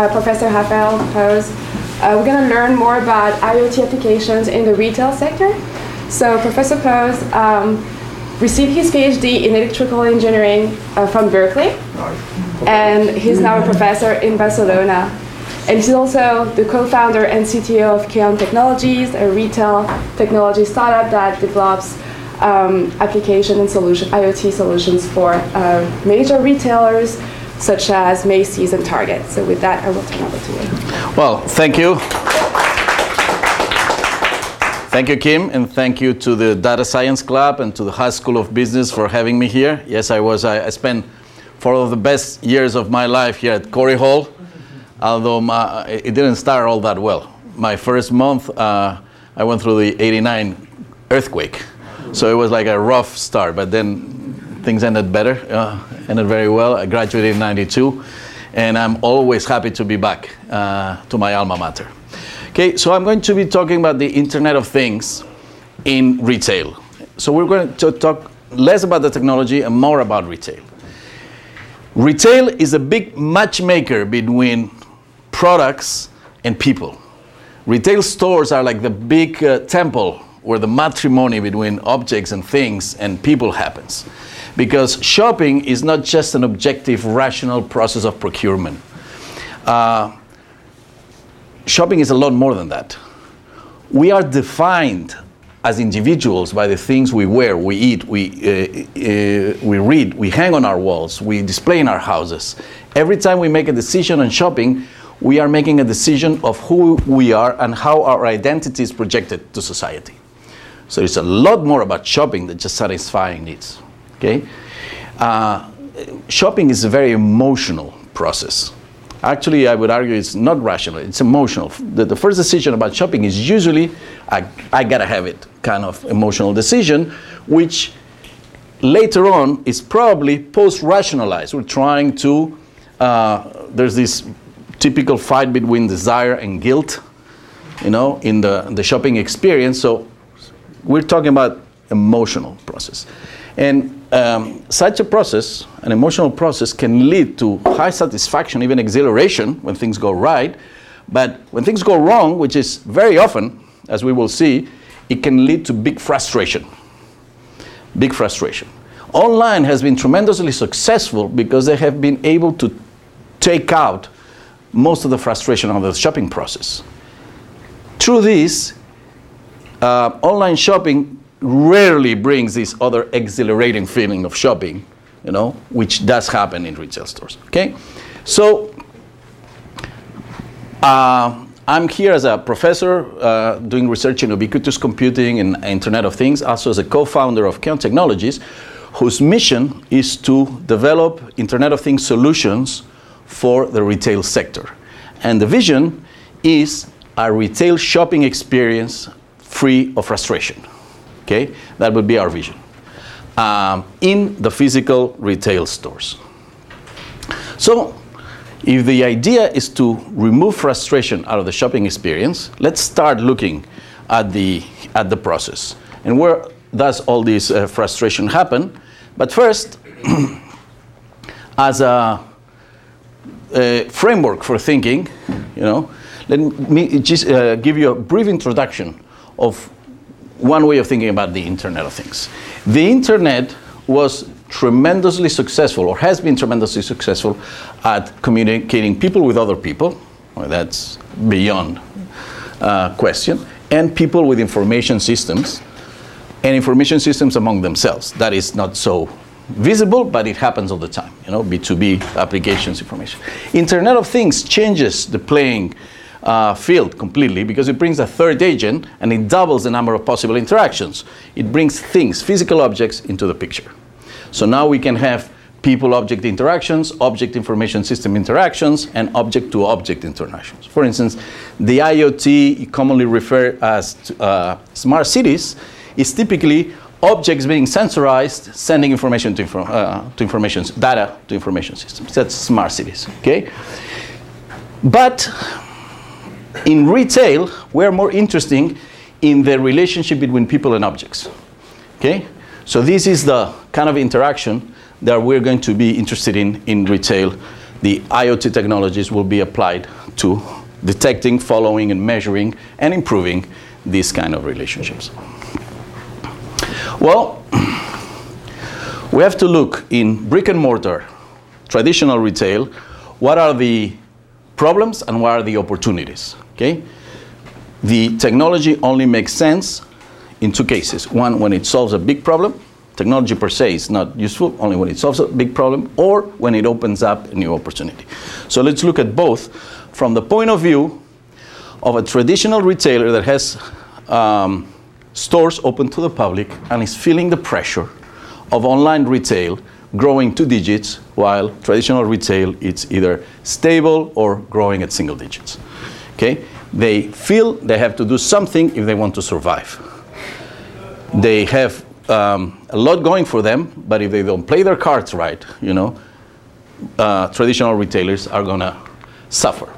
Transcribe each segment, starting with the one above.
Professor Rafael, Pous. We're going to learn more about IoT applications in the retail sector. So Professor Pous received his PhD in electrical engineering from Berkeley, and he's now a professor in Barcelona. And he's also the co-founder and CTO of Keonn Technologies, a retail technology startup that develops application and IoT solutions for major retailers such as Macy's and Target. So with that, I will turn over to you. Well, thank you. Thank you, Kim, and thank you to the Data Science Club and to the High School of Business for having me here. Yes, I spent 4 of the best years of my life here at Corey Hall, although it didn't start all that well. My first month, I went through the '89 earthquake, so it was like a rough start, but then things ended better, ended very well. I graduated in '92, and I'm always happy to be back to my alma mater. Okay, so I'm going to be talking about the Internet of Things in retail. So we're going to talk less about the technology and more about retail. Retail is a big matchmaker between products and people. Retail stores are like the big temple where the matrimony between objects and things and people happens. Because shopping is not just an objective, rational process of procurement. Shopping is a lot more than that. We are defined as individuals by the things we wear, we eat, we read, we hang on our walls, we display in our houses. Every time we make a decision on shopping, we are making a decision of who we are and how our identity is projected to society. So it's a lot more about shopping than just satisfying needs. Okay? Shopping is a very emotional process. Actually, I would argue it's not rational, it's emotional. The first decision about shopping is usually, I gotta have it, kind of emotional decision, which later on is probably post-rationalized. We're trying to, there's this typical fight between desire and guilt, in the shopping experience. So we're talking about emotional process. And such a process, an emotional process, can lead to high satisfaction, even exhilaration when things go right. But when things go wrong, which is very often, as we will see, it can lead to big frustration. Big frustration. Online has been tremendously successful because they have been able to take out most of the frustration of the shopping process. Through this, online shopping rarely brings this other exhilarating feeling of shopping, which does happen in retail stores. Okay, so I'm here as a professor doing research in ubiquitous computing and Internet of Things, also as a co-founder of Keonn Technologies, whose mission is to develop Internet of Things solutions for the retail sector. And the vision is a retail shopping experience free of frustration. Okay, that would be our vision in the physical retail stores. So if the idea is to remove frustration out of the shopping experience, let's start looking at the process and where does all this frustration happen. But first, as a framework for thinking, let me just give you a brief introduction of one way of thinking about the Internet of Things. The Internet was tremendously successful, or has been tremendously successful, at communicating people with other people. Well, that's beyond question. And people with information systems, and information systems among themselves. That is not so visible, but it happens all the time. B2B applications information. Internet of Things changes the playing field completely because it brings a third agent and it doubles the number of possible interactions. It brings things, physical objects, into the picture. So now we can have people-object interactions, object information system interactions, and object-to-object interactions. For instance, the IoT, commonly referred as smart cities, is typically objects being sensorized, sending information to data to information systems. That's smart cities. Okay, but in retail, we're more interested in the relationship between people and objects. Okay? So this is the kind of interaction that we're going to be interested in retail the IoT technologies will be applied to detecting, following, and measuring, and improving these kind of relationships. Well, we have to look in brick and mortar, traditional retail, what are the problems and what are the opportunities, okay? The technology only makes sense in two cases. One, when it solves a big problem. Technology per se is not useful, only when it solves a big problem, or when it opens up a new opportunity. So let's look at both from the point of view of a traditional retailer that has stores open to the public and is feeling the pressure of online retail growing 2 digits, while traditional retail it's either stable or growing at single digits. Okay? They feel they have to do something if they want to survive. They have a lot going for them, but if they don't play their cards right, you know, traditional retailers are gonna suffer.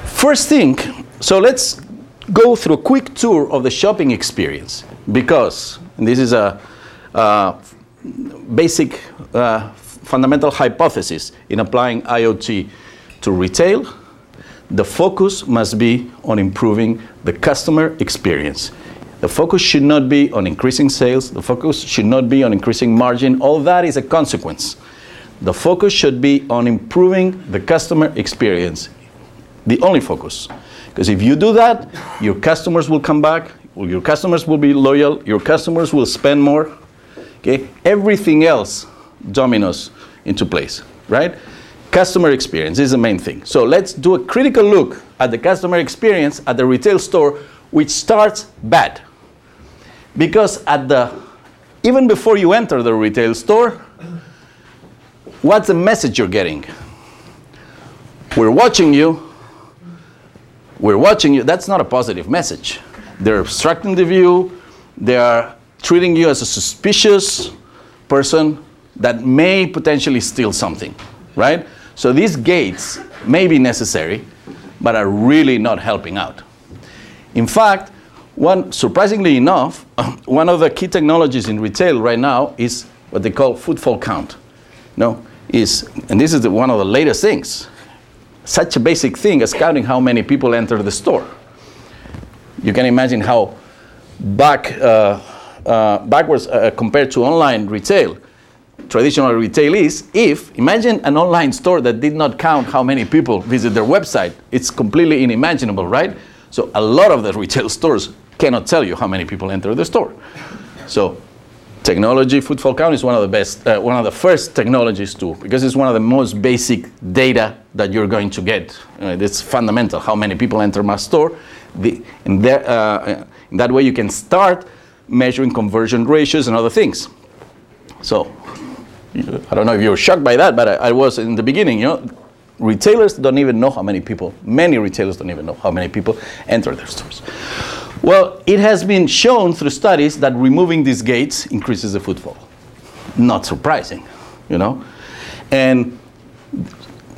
First thing, so let's go through a quick tour of the shopping experience, because this is a basic fundamental hypothesis in applying IoT to retail. The focus must be on improving the customer experience. The focus should not be on increasing sales. The focus should not be on increasing margin. All that is a consequence. The focus should be on improving the customer experience. The only focus. Because if you do that, your customers will come back, your customers will be loyal, your customers will spend more. Okay? Everything else dominoes into place, right? Customer experience is the main thing. So let's do a critical look at the customer experience at the retail store, which starts bad. Because even before you enter the retail store, what's the message you're getting? We're watching you. We're watching you. That's not a positive message. They're obstructing the view. They are treating you as a suspicious person that may potentially steal something, right? So these gates may be necessary, but are really not helping out. In fact, surprisingly enough, one of the key technologies in retail right now is what they call footfall count. And this is one of the latest things. Such a basic thing as counting how many people enter the store. You can imagine how backwards compared to online retail, traditional retail is. Imagine an online store that did not count how many people visit their website. It's completely unimaginable, right? So a lot of the retail stores cannot tell you how many people enter the store. So technology, footfall count is one of the best, one of the first technologies too, because it's one of the most basic data that you're going to get. It's fundamental, how many people enter my store. In that way you can start measuring conversion ratios and other things. So I don't know if you were shocked by that, but I was in the beginning, you know. Retailers don't even know how many people, many retailers don't even know how many people enter their stores. Well, it has been shown through studies that removing these gates increases the footfall. Not surprising, you know. And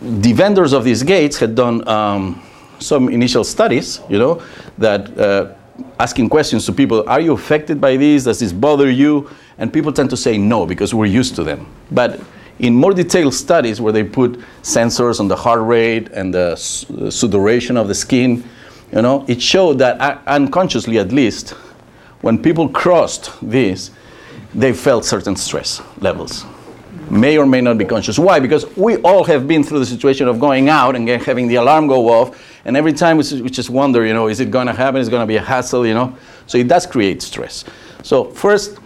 the vendors of these gates had done some initial studies, you know, that asking questions to people, are you affected by this? Does this bother you? And people tend to say no, because we're used to them. But in more detailed studies where they put sensors on the heart rate and the sudoration of the skin, you know, it showed that unconsciously at least, when people crossed this, they felt certain stress levels. May or may not be conscious. Why? Because we all have been through the situation of going out and having the alarm go off, and every time we just wonder, you know, is it going to happen? Is it going to be a hassle, you know? So it does create stress. So first,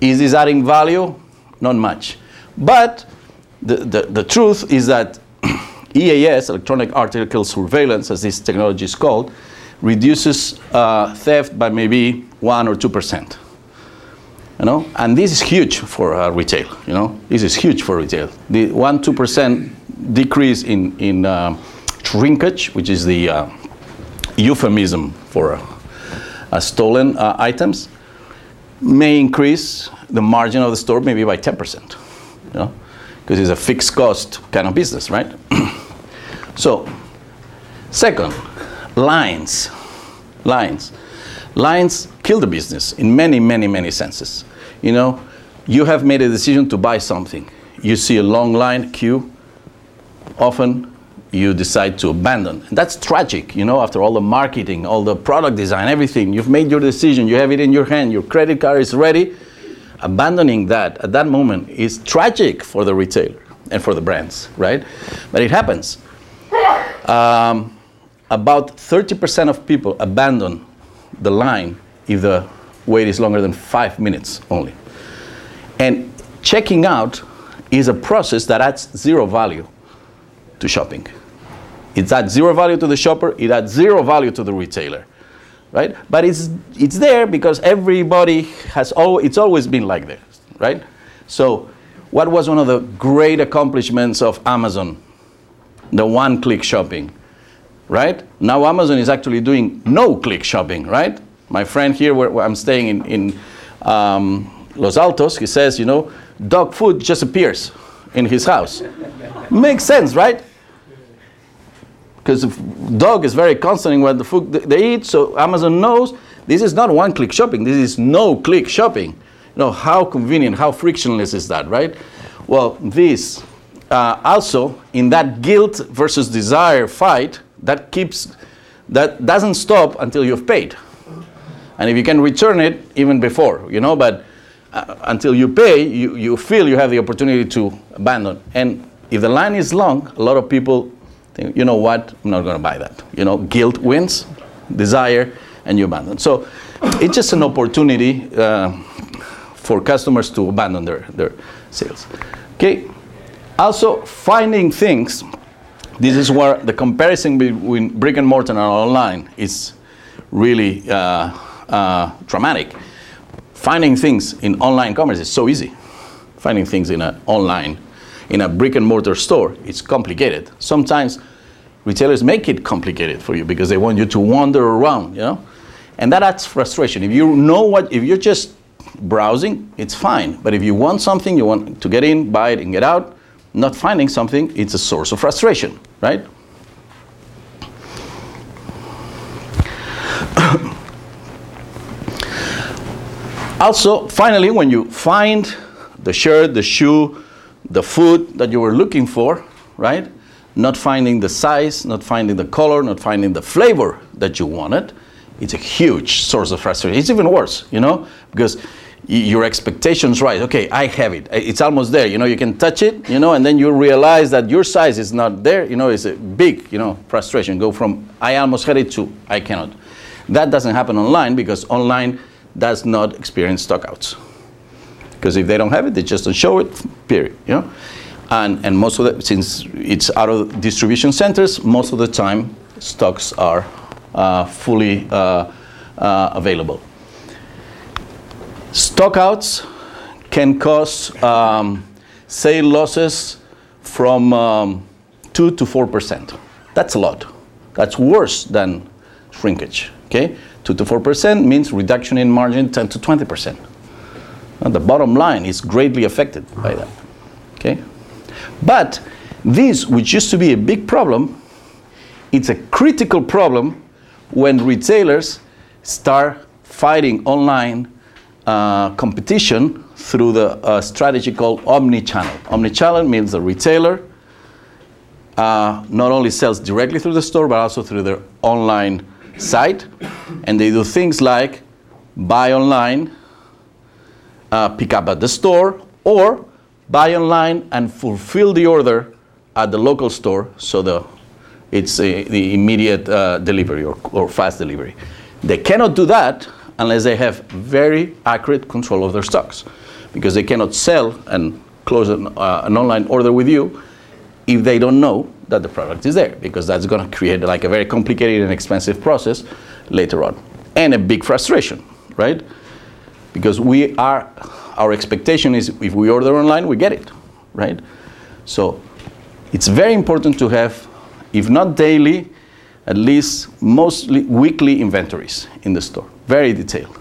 is this adding value? Not much. But the truth is that EAS, electronic article surveillance, as this technology is called, reduces theft by maybe 1 or 2%. You know, and this is huge for retail. You know, this is huge for retail. The 1-2% decrease in shrinkage, which is the euphemism for stolen items, may increase the margin of the store maybe by 10%. You know, because it's a fixed cost kind of business, right? So, second, lines. Lines kill the business in many, many, many senses. You know, you have made a decision to buy something. You see a long line, queue, often you decide to abandon. And that's tragic, you know, after all the marketing, all the product design, everything. You've made your decision, you have it in your hand, your credit card is ready. Abandoning that at that moment is tragic for the retailer and for the brands, right? But it happens. About 30% of people abandon the line if the wait is longer than 5 minutes only. And checking out is a process that adds zero value to shopping. It adds zero value to the shopper, it adds zero value to the retailer, right? But it's there because everybody it's always been like this, right? So what was one of the great accomplishments of Amazon? The one-click shopping, right? Now Amazon is actually doing no-click shopping, right? My friend here, where I'm staying in Los Altos, he says, you know, dog food just appears in his house. Makes sense, right? Because the dog is very constant in what the food they eat, so Amazon knows this is not one-click shopping, this is no-click shopping. You know, how convenient, how frictionless is that, right? Well, this also, in that guilt versus desire fight, that doesn't stop until you've paid. And if you can return it, even before, you know, but until you pay, you feel you have the opportunity to abandon. And if the line is long, a lot of people think, you know what, I'm not going to buy that. You know, guilt wins, desire, and you abandon. So it's just an opportunity for customers to abandon their sales. Okay. Also, finding things. This is where the comparison between brick and mortar and online is really dramatic. Finding things in online commerce is so easy. Finding things in a brick and mortar store, it's complicated. Sometimes retailers make it complicated for you because they want you to wander around, you know, and that adds frustration. If you're just browsing, it's fine. But if you want something, you want to get in, buy it, and get out, not finding something, it's a source of frustration, right? Also, finally, when you find the shirt, the shoe, the food that you were looking for, right? Not finding the size, not finding the color, not finding the flavor that you wanted, it's a huge source of frustration. It's even worse, you know, because your expectations rise. Okay, I have it. It's almost there. You know, you can touch it, you know, and then you realize that your size is not there. You know, it's a big, you know, frustration. Go from I almost had it to I cannot. That doesn't happen online because online does not experience stockouts. Because if they don't have it, they just don't show it, period, you know. And most of the, since it's out of distribution centers, most of the time stocks are fully available. Stockouts can cause sale losses from 2 to 4%. That's a lot. That's worse than shrinkage. Okay, 2 to 4% means reduction in margin 10 to 20%. And the bottom line is greatly affected by that. Okay, but this, which used to be a big problem, it's a critical problem when retailers start fighting online competition through the strategy called Omni-channel. Omni-channel means the retailer not only sells directly through the store, but also through their online site. And they do things like buy online, pick up at the store, or buy online and fulfill the order at the local store, so it's the immediate delivery or fast delivery. They cannot do that unless they have very accurate control of their stocks, because they cannot sell and close an online order with you if they don't know that the product is there, because that's going to create like a very complicated and expensive process later on, and a big frustration, right? Because our expectation is if we order online, we get it, right? So it's very important to have, if not daily, at least mostly weekly inventories in the store. Very detailed.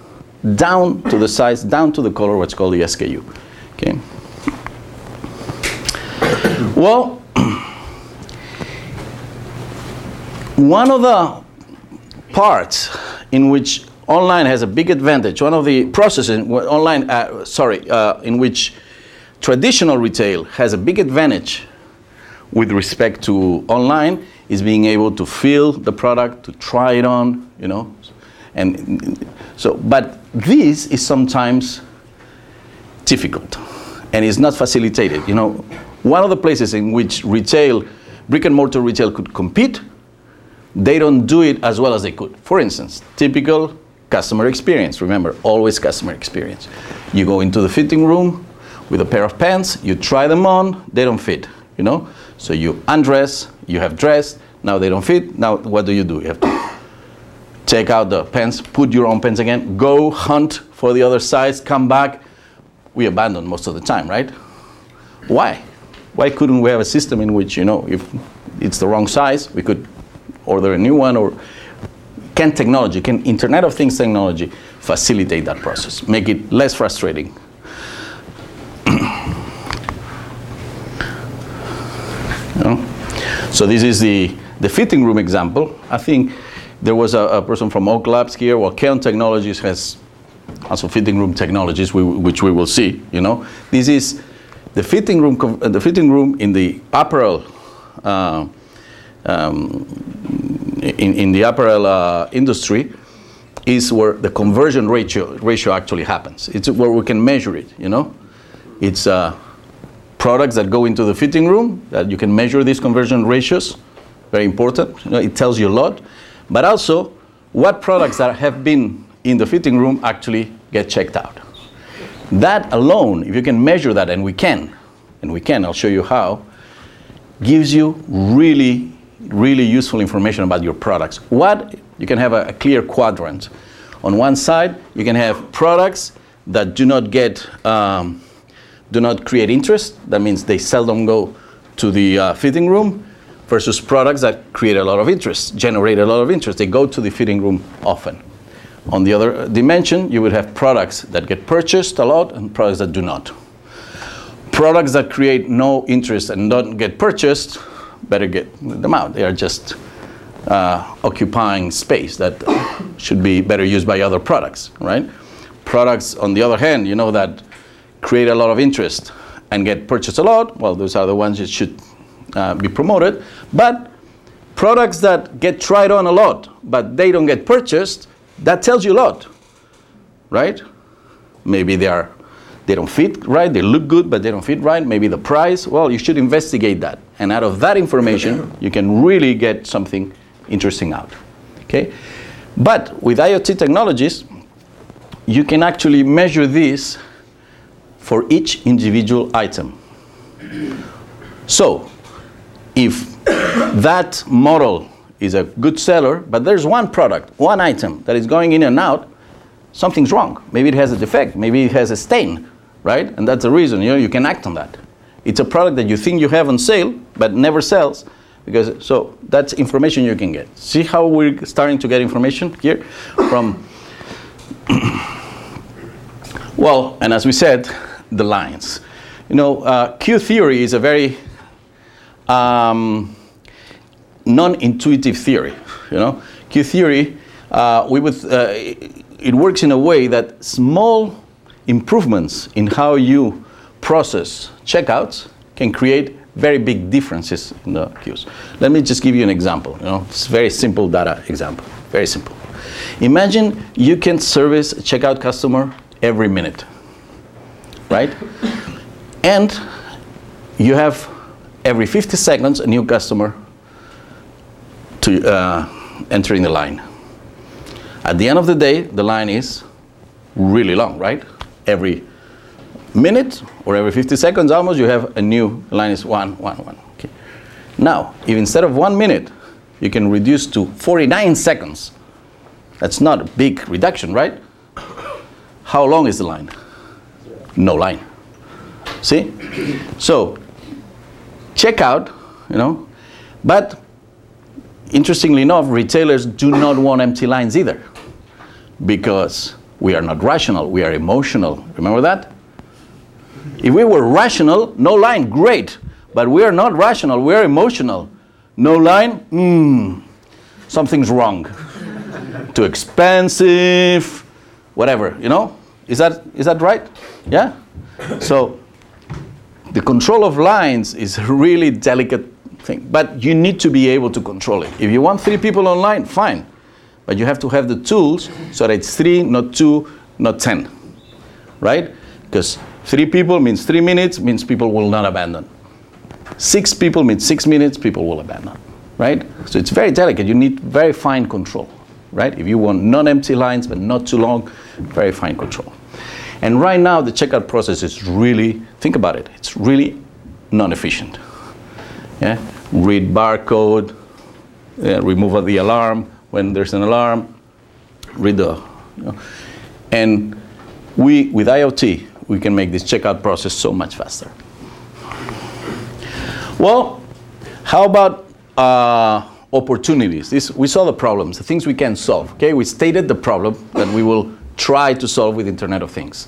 Down to the size, down to the color, what's called the SKU. Okay. Well, one of the parts in which online has a big advantage, one of the processes in which traditional retail has a big advantage with respect to online is being able to feel the product, to try it on, you know. And so, but this is sometimes difficult and is not facilitated. You know, one of the places in which retail, brick and mortar retail could compete, they don't do it as well as they could. For instance, typical customer experience. Remember, always customer experience. You go into the fitting room with a pair of pants, you try them on, they don't fit, you know? So you undress, you have dressed, now they don't fit, now what do? You have to take out the pants, put your own pants again, go hunt for the other size, come back. We abandon most of the time, right? Why? Why couldn't we have a system in which, you know, if it's the wrong size, we could order a new one? Or can technology, can Internet of Things technology facilitate that process, make it less frustrating? You know? So this is the fitting room example. I think there was a person from Oak Labs here. Well, Keonn Technologies has also fitting room technologies, which we will see. You know, this is the fitting room. The fitting room in the apparel in the apparel industry is where the conversion ratio actually happens. It's where we can measure it. You know, it's products that go into the fitting room that you can measure these conversion ratios. Very important. You know, it tells you a lot. But also, what products that have been in the fitting room actually get checked out. That alone, if you can measure that, and we can, I'll show you how, gives you really, really useful information about your products. You can have a clear quadrant. On one side, you can have products that do not create interest. That means they seldom go to the fitting room, versus products that create a lot of interest, generate a lot of interest. They go to the fitting room often. On the other dimension, you would have products that get purchased a lot and products that do not. Products that create no interest and don't get purchased, better get them out. They are just occupying space that should be better used by other products, right? Products, on the other hand, you know, that create a lot of interest and get purchased a lot, well, those are the ones that should be promoted. But products that get tried on a lot, but they don't get purchased, that tells you a lot, right? Maybe they don't fit right, they look good, but they don't fit right. Maybe the price, well, you should investigate that. And out of that information, you can really get something interesting out, okay? But with IoT technologies, you can actually measure this for each individual item. So, if that model is a good seller, but there's one product, one item that is going in and out, something's wrong. Maybe it has a defect, maybe it has a stain, right? And that's the reason, you know, you can act on that. It's a product that you think you have on sale, but never sells, because, so that's information you can get. See how we're starting to get information here from, well, and as we said, the lines. You know, Q theory is a very non-intuitive theory. You know, Q theory, it works in a way that small improvements in how you process checkouts can create very big differences in the queues. Let me just give you an example. You know, it's a very simple data example. Very simple. Imagine you can service a checkout customer every minute, right? And you have every 50 seconds a new customer to entering the line. At the end of the day, the line is really long, right? Every minute or every 50 seconds almost, you have a new line is 1, 1, 1. Okay. Now, if instead of 1 minute, you can reduce to 49 seconds, that's not a big reduction, right? How long is the line? No line. See? So, checkout, you know, but interestingly enough, retailers do not want empty lines either, because we are not rational, we are emotional. Remember that? If we were rational, no line, great. But we are not rational, we are emotional. No line, something's wrong. Too expensive, whatever, you know? Is that right? Yeah? So the control of lines is a really delicate thing. But you need to be able to control it. If you want 3 people online, fine. But you have to have the tools so that it's 3, not 2, not 10. Right? Because 3 people means 3 minutes, means people will not abandon. 6 people means 6 minutes, people will abandon. Right? So it's very delicate. You need very fine control. Right? If you want non-empty lines, but not too long, very fine control. And right now, the checkout process is really, think about it, it's really non-efficient. Yeah? Read barcode, remove the alarm when there's an alarm, read the, and with IoT, we can make this checkout process so much faster. Well, how about opportunities? We saw the problems, the things we can solve. Okay, we stated the problem that we will try to solve with Internet of Things.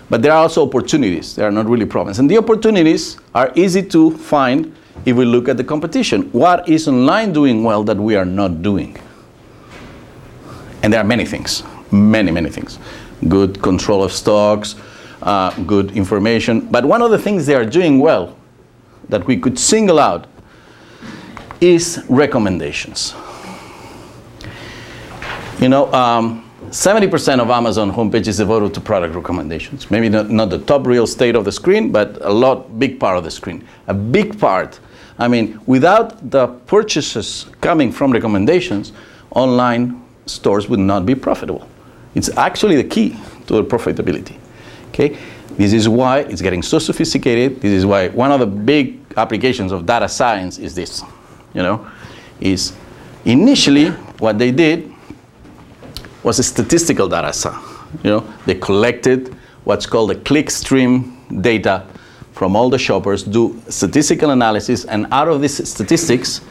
But there are also opportunities. They are not really problems. And the opportunities are easy to find if we look at the competition. What is online doing well that we are not doing? And there are many things, many things. Good control of stocks, good information. But one of the things they are doing well that we could single out is recommendations. 70% of Amazon homepage is devoted to product recommendations. Maybe not the top real estate of the screen, but big part of the screen. A big part. I mean, without the purchases coming from recommendations, online stores would not be profitable. It's actually the key to the profitability. Okay? This is why it's getting so sophisticated. This is why one of the big applications of data science is this. Is initially what they did was a statistical data set. They collected what's called the click stream data from all the shoppers, do statistical analysis, and out of these statistics,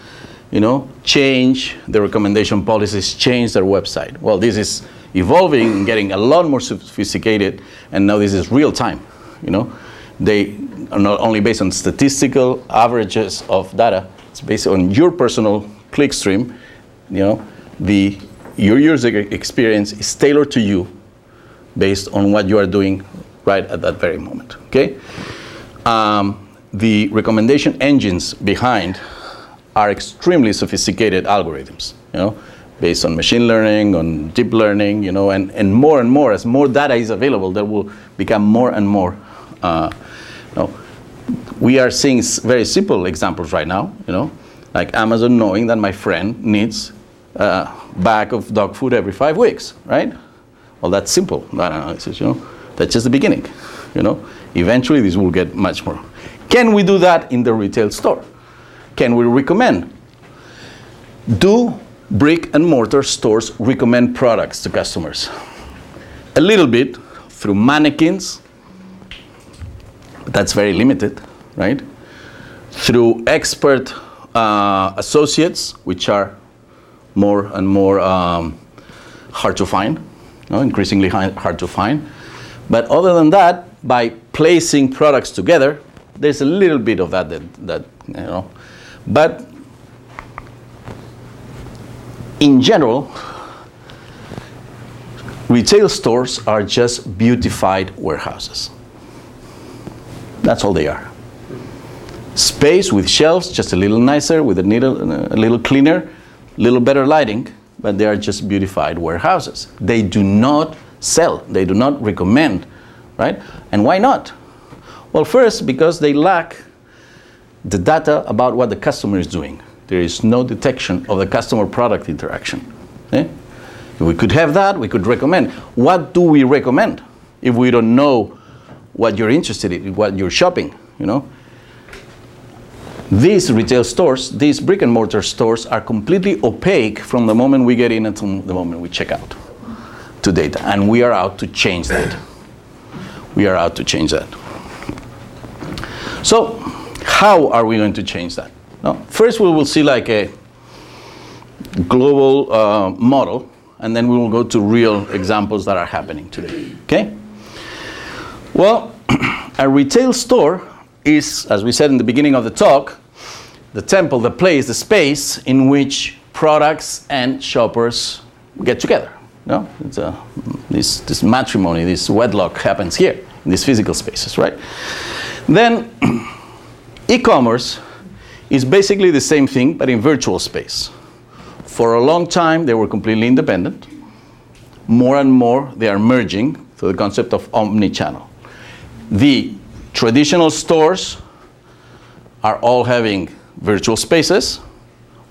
change the recommendation policies, change their website. Well, this is evolving and getting a lot more sophisticated, and now this is real time. They are not only based on statistical averages of data, it's based on your personal click stream. Your user experience is tailored to you based on what you are doing right at that very moment. Okay? The recommendation engines behind are extremely sophisticated algorithms, based on machine learning, on deep learning, and more, as more data is available, there will become more and more. We are seeing very simple examples right now, like Amazon knowing that my friend needs a bag of dog food every 5 weeks, right? Well, that's simple data analysis, That's just the beginning, Eventually, this will get much more. Can we do that in the retail store? Can we recommend? Do brick and mortar stores recommend products to customers? A little bit through mannequins, but that's very limited, right? Through expert associates, which are more and more hard to find, increasingly hard to find. But other than that, by placing products together, there's a little bit of that. But in general, retail stores are just beautified warehouses. That's all they are. Space with shelves, just a little nicer, with a little cleaner, a little better lighting, but they are just beautified warehouses. They do not sell. They do not recommend, right? And why not? Well, first, because they lack the data about what the customer is doing. There is no detection of the customer-product interaction. If we could have that, we could recommend. What do we recommend if we don't know what you're interested in, what you're shopping, These retail stores, these brick and mortar stores, are completely opaque from the moment we get in until the moment we check out to data. And we are out to change that. We are out to change that. So, how are we going to change that? First, we will see like a global model, and then we will go to real examples that are happening today. Okay? Well, a retail store is, as we said in the beginning of the talk, the temple, the place, the space in which products and shoppers get together. It's this matrimony, this wedlock happens here in these physical spaces, right? Then e-commerce is basically the same thing, but in virtual space. For a long time, they were completely independent. More and more, they are merging to the concept of omni-channel. The traditional stores are all having virtual spaces,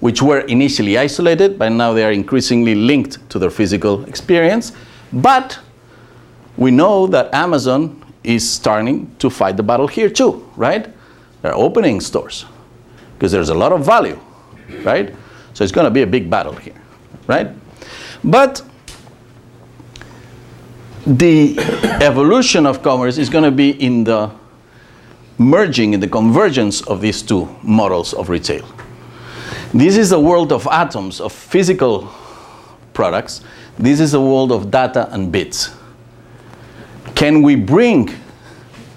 which were initially isolated, but now they are increasingly linked to their physical experience. But we know that Amazon is starting to fight the battle here too, right? They're opening stores because there's a lot of value, right? So it's going to be a big battle here, right? But the evolution of commerce is going to be in the merging, in the convergence of these two models of retail. This is a world of atoms, of physical products. This is a world of data and bits. Can we bring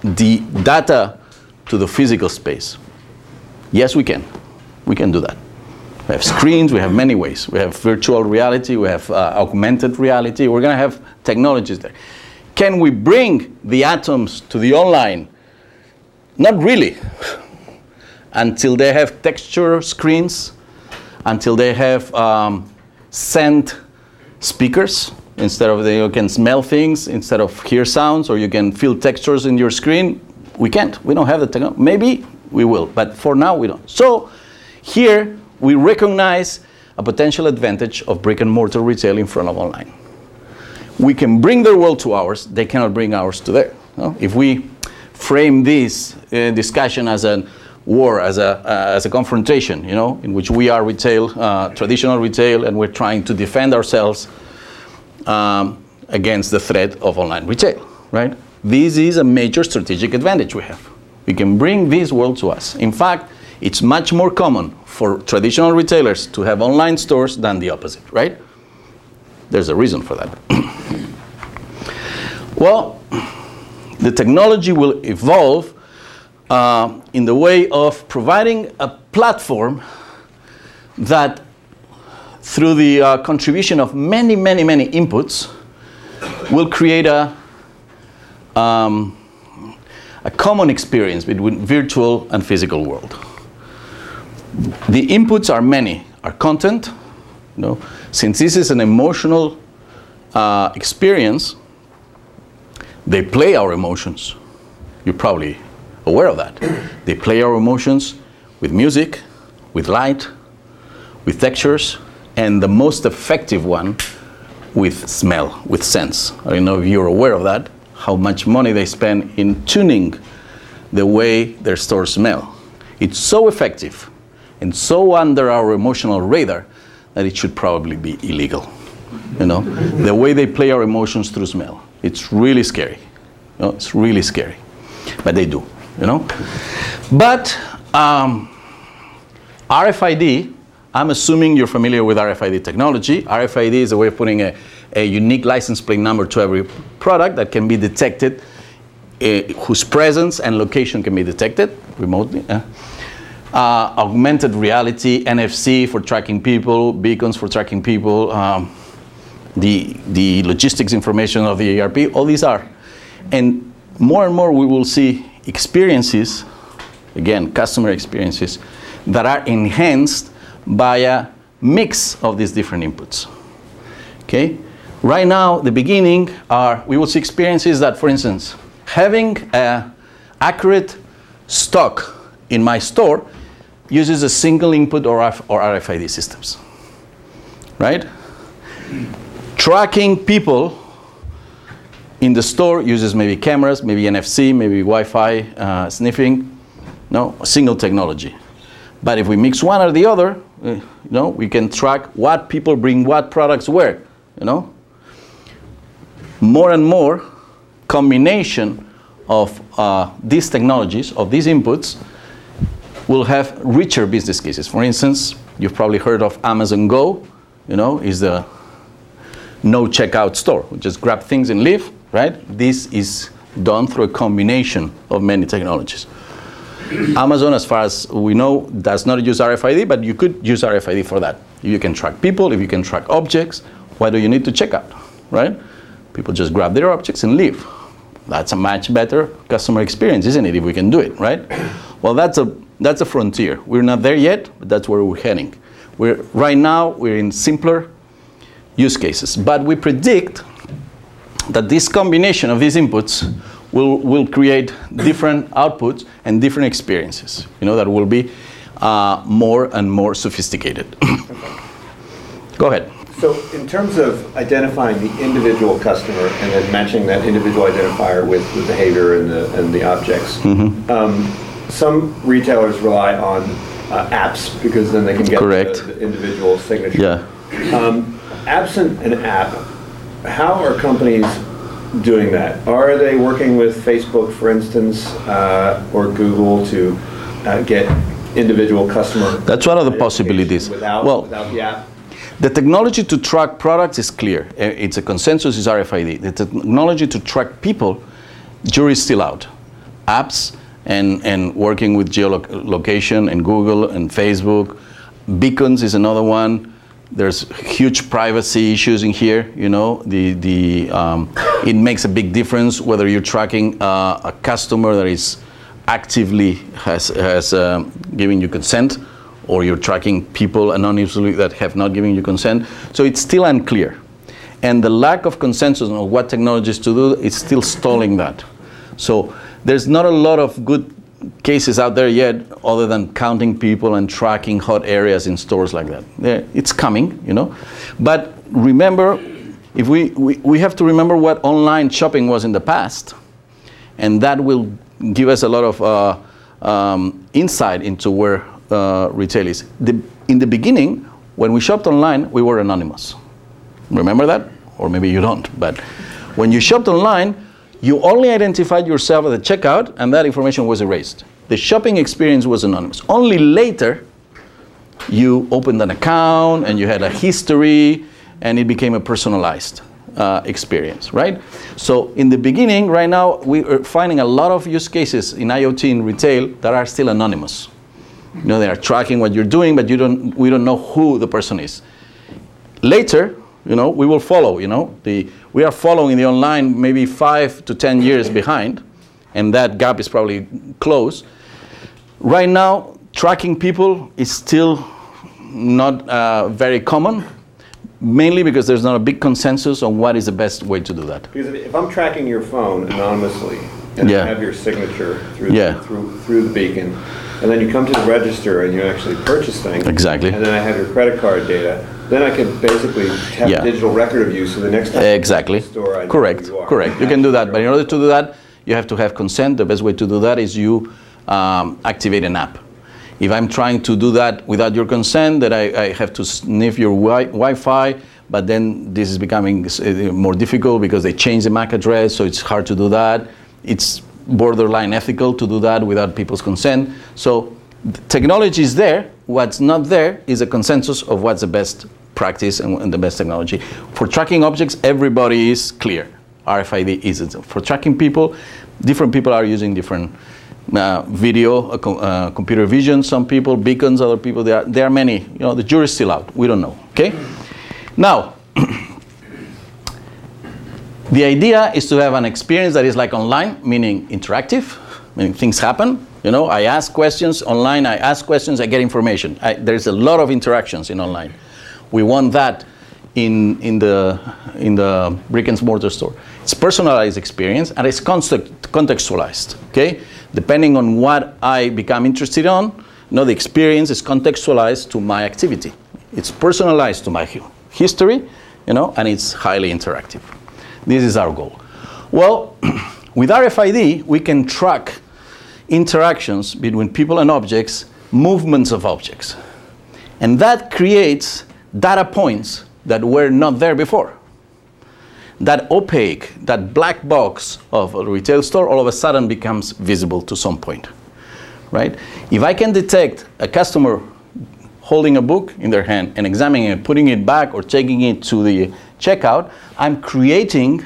the data to the physical space? Yes, we can. We can do that. We have screens, we have many ways. We have virtual reality, we have augmented reality. We're going to have technologies there. Can we bring the atoms to the online? Not really. Until they have texture screens, until they have scent speakers, instead of you can smell things, instead of hear sounds, or you can feel textures in your screen. We can't. We don't have the technology. Maybe we will, but for now we don't. So here we recognize a potential advantage of brick and mortar retail in front of online. We can bring their world to ours. They cannot bring ours to theirs. No? If we frame this discussion as a war, as a confrontation, you know, in which we are retail, traditional retail, and we're trying to defend ourselves against the threat of online retail, right? This is a major strategic advantage we have. We can bring this world to us. In fact, it's much more common for traditional retailers to have online stores than the opposite, right? There's a reason for that. Well, the technology will evolve in the way of providing a platform that, through the contribution of many inputs, will create a common experience between virtual and physical world. The inputs are many. Our content, you know, since this is an emotional experience, they play our emotions. You're probably aware of that. They play our emotions with music, with light, with textures, and the most effective one with smell, with sense. I don't know if you're aware of that, how much money they spend in tuning the way their stores smell. It's so effective and so under our emotional radar that it should probably be illegal. You know, the way they play our emotions through smell. It's really scary. You know, it's really scary. But they do, you know. But RFID, I'm assuming you're familiar with RFID technology. RFID is a way of putting a unique license plate number to every product that can be detected, whose presence and location can be detected remotely. Augmented reality, NFC for tracking people, beacons for tracking people, the logistics information of the ERP, all these are. And more we will see experiences, again, customer experiences, that are enhanced by a mix of these different inputs. Okay? Right now, the beginning we will see experiences that, for instance, having an accurate stock in my store uses a single input or RFID systems, right? Tracking people in the store uses maybe cameras, maybe NFC, maybe Wi-Fi sniffing, no, a single technology. But if we mix one or the other, you know, we can track what people bring what products where, you know. More and more combination of these technologies, of these inputs, will have richer business cases. For instance, you've probably heard of Amazon Go, you know, is the no checkout store. We just grab things and leave, right? This is done through a combination of many technologies. Amazon, as far as we know, does not use RFID, but you could use RFID for that. If you can track people, if you can track objects, why do you need to check out, right? People just grab their objects and leave. That's a much better customer experience, isn't it, if we can do it, right? Well, that's a That's a frontier. We're not there yet, but that's where we're heading. Right now, we're in simpler use cases. But we predict that this combination of these inputs will create different outputs and different experiences, that will be more and more sophisticated. Go ahead. So in terms of identifying the individual customer and then matching that individual identifier with the behavior and the objects, some retailers rely on apps because then they can get the individual signature. Yeah. Absent an app, how are companies doing that? Are they working with Facebook, for instance, or Google to get individual customer? That's one of the possibilities. Without the app? The technology to track products is clear. It's a consensus, is RFID. The technology to track people, jury's still out. Apps and working with geolocation and Google and Facebook. Beacons is another one. There's huge privacy issues in here. It makes a big difference whether you're tracking a customer that is actively has given you consent, or you're tracking people anonymously that have not given you consent. So it's still unclear. And the lack of consensus on what technologies to do is still stalling that. So there's not a lot of good cases out there yet, other than counting people and tracking hot areas in stores like that. It's coming, But remember, if we have to remember what online shopping was in the past, and that will give us a lot of insight into where retail is. In the beginning, when we shopped online, we were anonymous. Remember that? Or maybe you don't. But when you shopped online, you only identified yourself at the checkout, and that information was erased. The shopping experience was anonymous. Only later, you opened an account, and you had a history, and it became a personalized experience, right? So in the beginning, right now, we are finding a lot of use cases in IoT in retail that are still anonymous. They are tracking what you're doing, but we don't know who the person is. Later, we will follow. We are following the online maybe 5 to 10 years behind, and that gap is probably close. Right now, tracking people is still not very common, mainly because there's not a big consensus on what is the best way to do that. Because if I'm tracking your phone anonymously, and I have your signature through the beacon, and then you come to the register and you actually purchase things. Exactly. And then I have your credit card data. Then I can basically have a digital record of you, so the next time exactly. I go to the store, I know correct. who you are. Correct. You can do that, but in order to do that, you have to have consent. The best way to do that is you activate an app. If I'm trying to do that without your consent, that I have to sniff your Wi-Fi, but then this is becoming more difficult because they change the MAC address, so it's hard to do that. It's borderline ethical to do that without people's consent. So the technology is there. What's not there is a consensus of what's the best practice and the best technology. For tracking objects, everybody is clear. RFID isn't. For tracking people, different people are using different video, computer vision, some people, beacons, other people. There are many. The jury's still out. We don't know. Okay? Now, the idea is to have an experience that is like online, meaning interactive, meaning things happen. I ask questions online, I ask questions, I get information. There's a lot of interactions in online. We want that in the brick and mortar store. It's personalized experience, and it's contextualized, okay? Depending on what I become interested on, the experience is contextualized to my activity. It's personalized to my history, and it's highly interactive. This is our goal. Well, with RFID, we can track interactions between people and objects, movements of objects. And that creates data points that were not there before. That opaque, that black box of a retail store all of a sudden becomes visible to some point, right? If I can detect a customer holding a book in their hand and examining it, putting it back or taking it to the checkout, I'm creating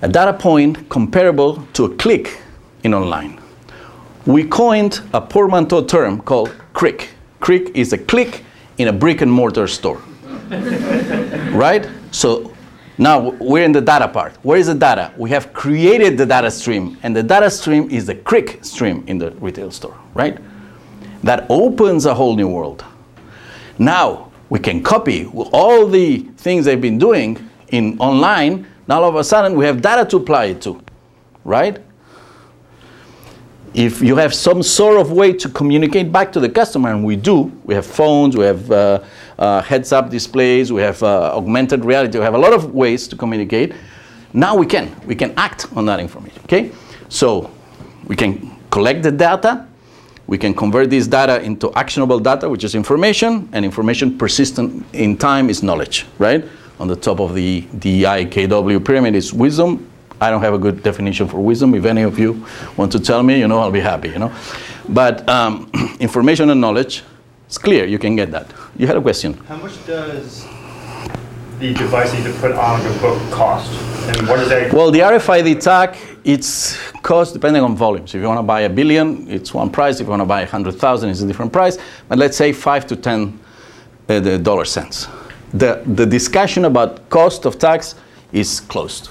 a data point comparable to a click in online. We coined a portmanteau term called crick. Crick is a click in a brick and mortar store, right? So Now we're in the data part. Where is the data? We have created the data stream, and the data stream is the crick stream in the retail store, right? That opens a whole new world. Now we can copy all the things they've been doing in online. Now all of a sudden we have data to apply it to, right? If you have some sort of way to communicate back to the customer, and we do, we have phones, we have heads-up displays, we have augmented reality, we have a lot of ways to communicate. Now we can act on that information, okay? So we can collect the data, we can convert this data into actionable data, which is information, and information persistent in time is knowledge, right? On the top of the IKW pyramid is wisdom. I don't have a good definition for wisdom. If any of you want to tell me, I'll be happy, But information and knowledge, it's clear, you can get that. You had a question. How much does the device need to put on the book cost? And what is that? Well, the RFID tag, it's cost depending on volumes. If you want to buy 1 billion, it's one price. If you want to buy 100,000, it's a different price. But let's say 5 to 10 dollar cents. The discussion about cost of tags is closed.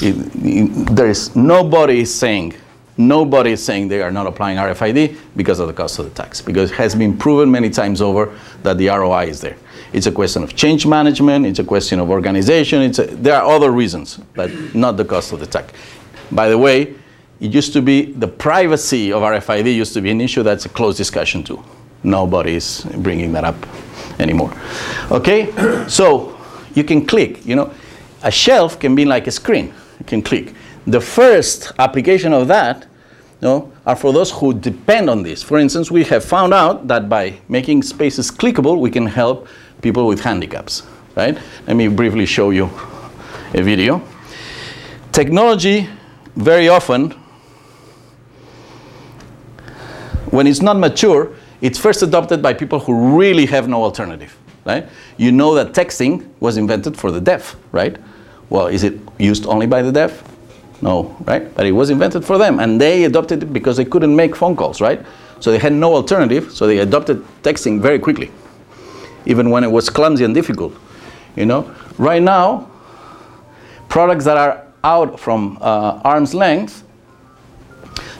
There is nobody is saying they are not applying RFID because of the cost of the tax, because it has been proven many times over that the ROI is there. It's a question of change management, it's a question of organization, there are other reasons, but not the cost of the tag. By the way, it used to be the privacy of RFID used to be an issue that's a closed discussion too. Nobody is bringing that up anymore. Okay, so you can click, a shelf can be like a screen. You can click. The first application of that are for those who depend on this. For instance, we have found out that by making spaces clickable, we can help people with handicaps, right? Let me briefly show you a video. Technology, very often, when it's not mature, it's first adopted by people who really have no alternative, right? You know that texting was invented for the deaf, right? Well, is it used only by the deaf? No, right? But it was invented for them, and they adopted it because they couldn't make phone calls, right? So they had no alternative, so they adopted texting very quickly, even when it was clumsy and difficult, Right now, products that are out from arm's length,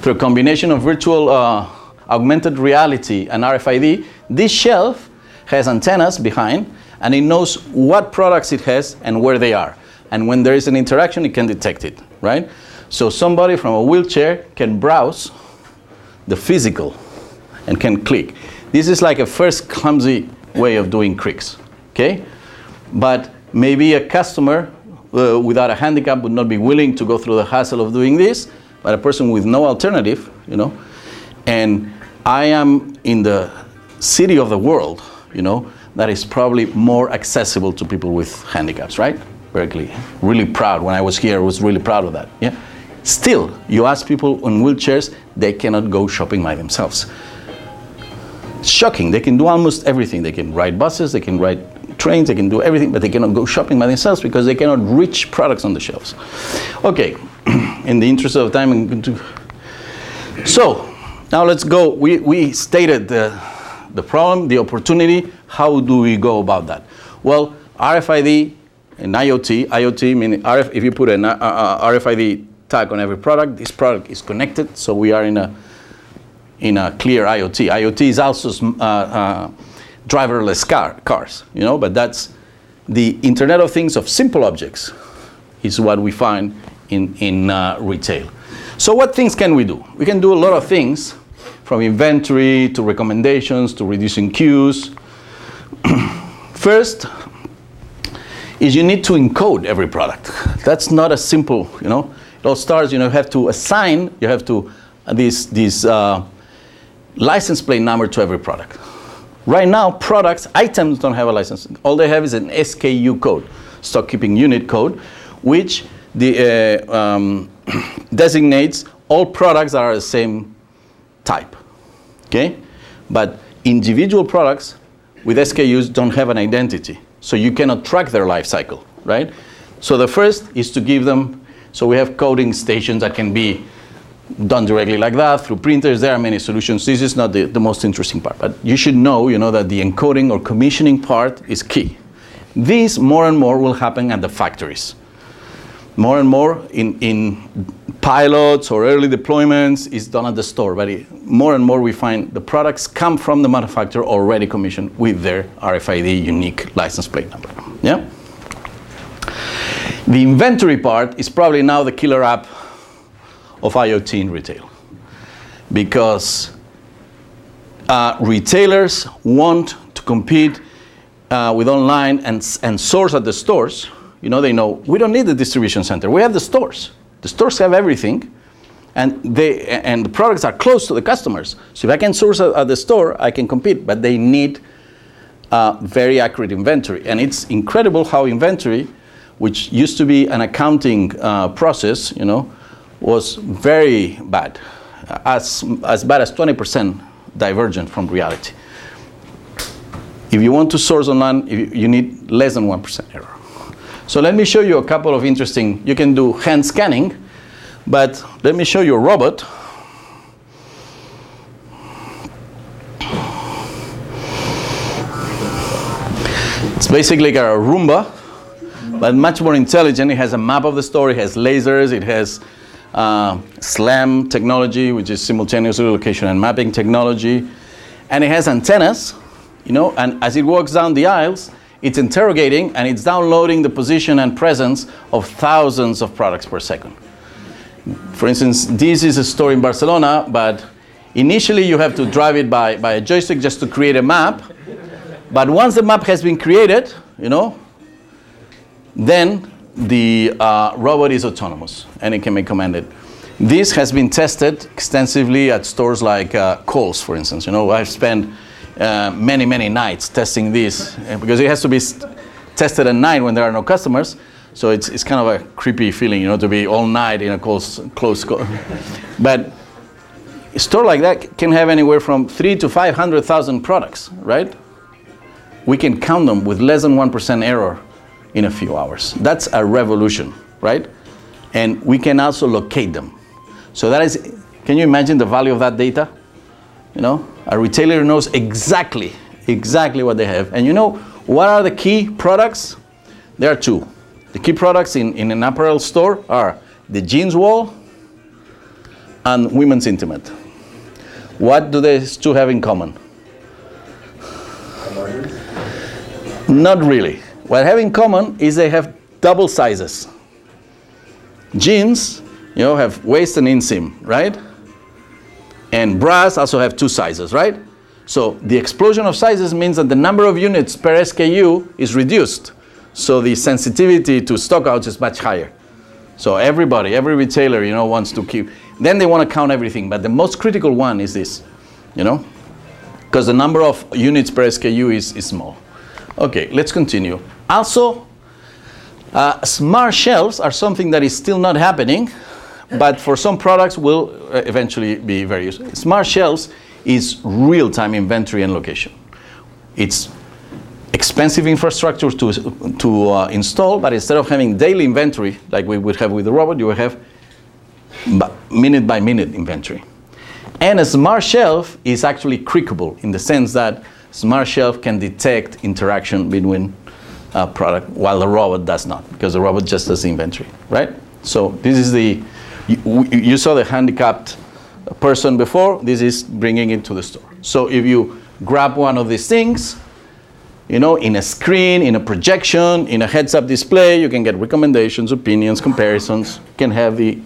through a combination of virtual augmented reality and RFID, this shelf has antennas behind, and it knows what products it has and where they are. And when there is an interaction, it can detect it, right? So somebody from a wheelchair can browse the physical and can click. This is like a first clumsy way of doing cricks, okay? But maybe a customer without a handicap would not be willing to go through the hassle of doing this, but a person with no alternative, and I am in the city of the world, that is probably more accessible to people with handicaps, right? Berkeley, really proud. When I was here, I was really proud of that. Yeah. Still, you ask people on wheelchairs, they cannot go shopping by themselves. It's shocking. They can do almost everything. They can ride buses, they can ride trains, they can do everything, but they cannot go shopping by themselves because they cannot reach products on the shelves. Okay, in the interest of time, I'm going to... So, now let's go. We stated the problem, the opportunity. How do we go about that? Well, RFID and IoT meaning if you put an RFID tag on every product, this product is connected, so we are in a clear IoT. IoT is also driverless cars, but that's the Internet of Things of simple objects is what we find in retail. So what things can we do? We can do a lot of things, from inventory to recommendations to reducing queues. First is you need to encode every product. That's not as simple, It all starts, you have to assign, this license plate number to every product. Right now, items don't have a license. All they have is an SKU code, stock keeping unit code, which designates all products that are the same type, okay? But individual products with SKUs don't have an identity, so you cannot track their life cycle, right? So the first is to give them, so we have coding stations that can be done directly like that, through printers. There are many solutions. This is not the most interesting part, but you should know, that the encoding or commissioning part is key. This more and more will happen at the factories. More and more in pilots or early deployments is done at the store, but more and more we find the products come from the manufacturer already commissioned with their RFID unique license plate number. Yeah? The inventory part is probably now the killer app of IoT in retail, because retailers want to compete with online and source at the stores. You know, they know we don't need the distribution center. We have the stores. The stores have everything, and the products are close to the customers. So if I can source at the store, I can compete. But they need very accurate inventory, and it's incredible how inventory, which used to be an accounting process, you know, was very bad, as bad as 20% divergent from reality. If you want to source online, you need less than 1% error. So let me show you a couple of interesting, you can do hand scanning, but let me show you a robot. It's basically like a Roomba, but much more intelligent. It has a map of the store, it has lasers, it has SLAM technology, which is simultaneous location and mapping technology, and it has antennas, you know, and as it walks down the aisles, it's interrogating and it's downloading the position and presence of thousands of products per second. For instance, this is a store in Barcelona, but initially you have to drive it by a joystick just to create a map. But once the map has been created, you know, then the robot is autonomous and it can be commanded. This has been tested extensively at stores like Kohl's, for instance. You know, I've spent many nights testing this because it has to be tested at night when there are no customers. So it's kind of a creepy feeling, you know, to be all night in a close. But a store like that can have anywhere from 300,000 to 500,000 products, right? We can count them with less than 1% error in a few hours. That's a revolution, right? And we can also locate them. So that is, can you imagine the value of that data? You know, a retailer knows exactly what they have. And you know, what are the key products? There are two. The key products in an apparel store are the jeans wall and women's intimate. What do these two have in common? Not really. What they have in common is they have double sizes. Jeans, you know, have waist and inseam, right? And bras also have two sizes, right? So the explosion of sizes means that the number of units per SKU is reduced. So the sensitivity to stockouts is much higher. So every retailer, you know, wants to keep. Then they want to count everything, but the most critical one is this, you know, because the number of units per SKU is small. Okay, let's continue. Also, smart shelves are something that is still not happening, but for some products will eventually be very useful. Smart shelves is real-time inventory and location. It's expensive infrastructure to install, but instead of having daily inventory like we would have with the robot, you will have minute by minute inventory. And a smart shelf is actually crickable in the sense that smart shelf can detect interaction between a product while the robot does not, because the robot just does the inventory, right? So this is you saw the handicapped person before. This is bringing it to the store. So if you grab one of these things, you know, in a screen, in a projection, in a heads-up display, you can get recommendations, opinions, comparisons. You can have the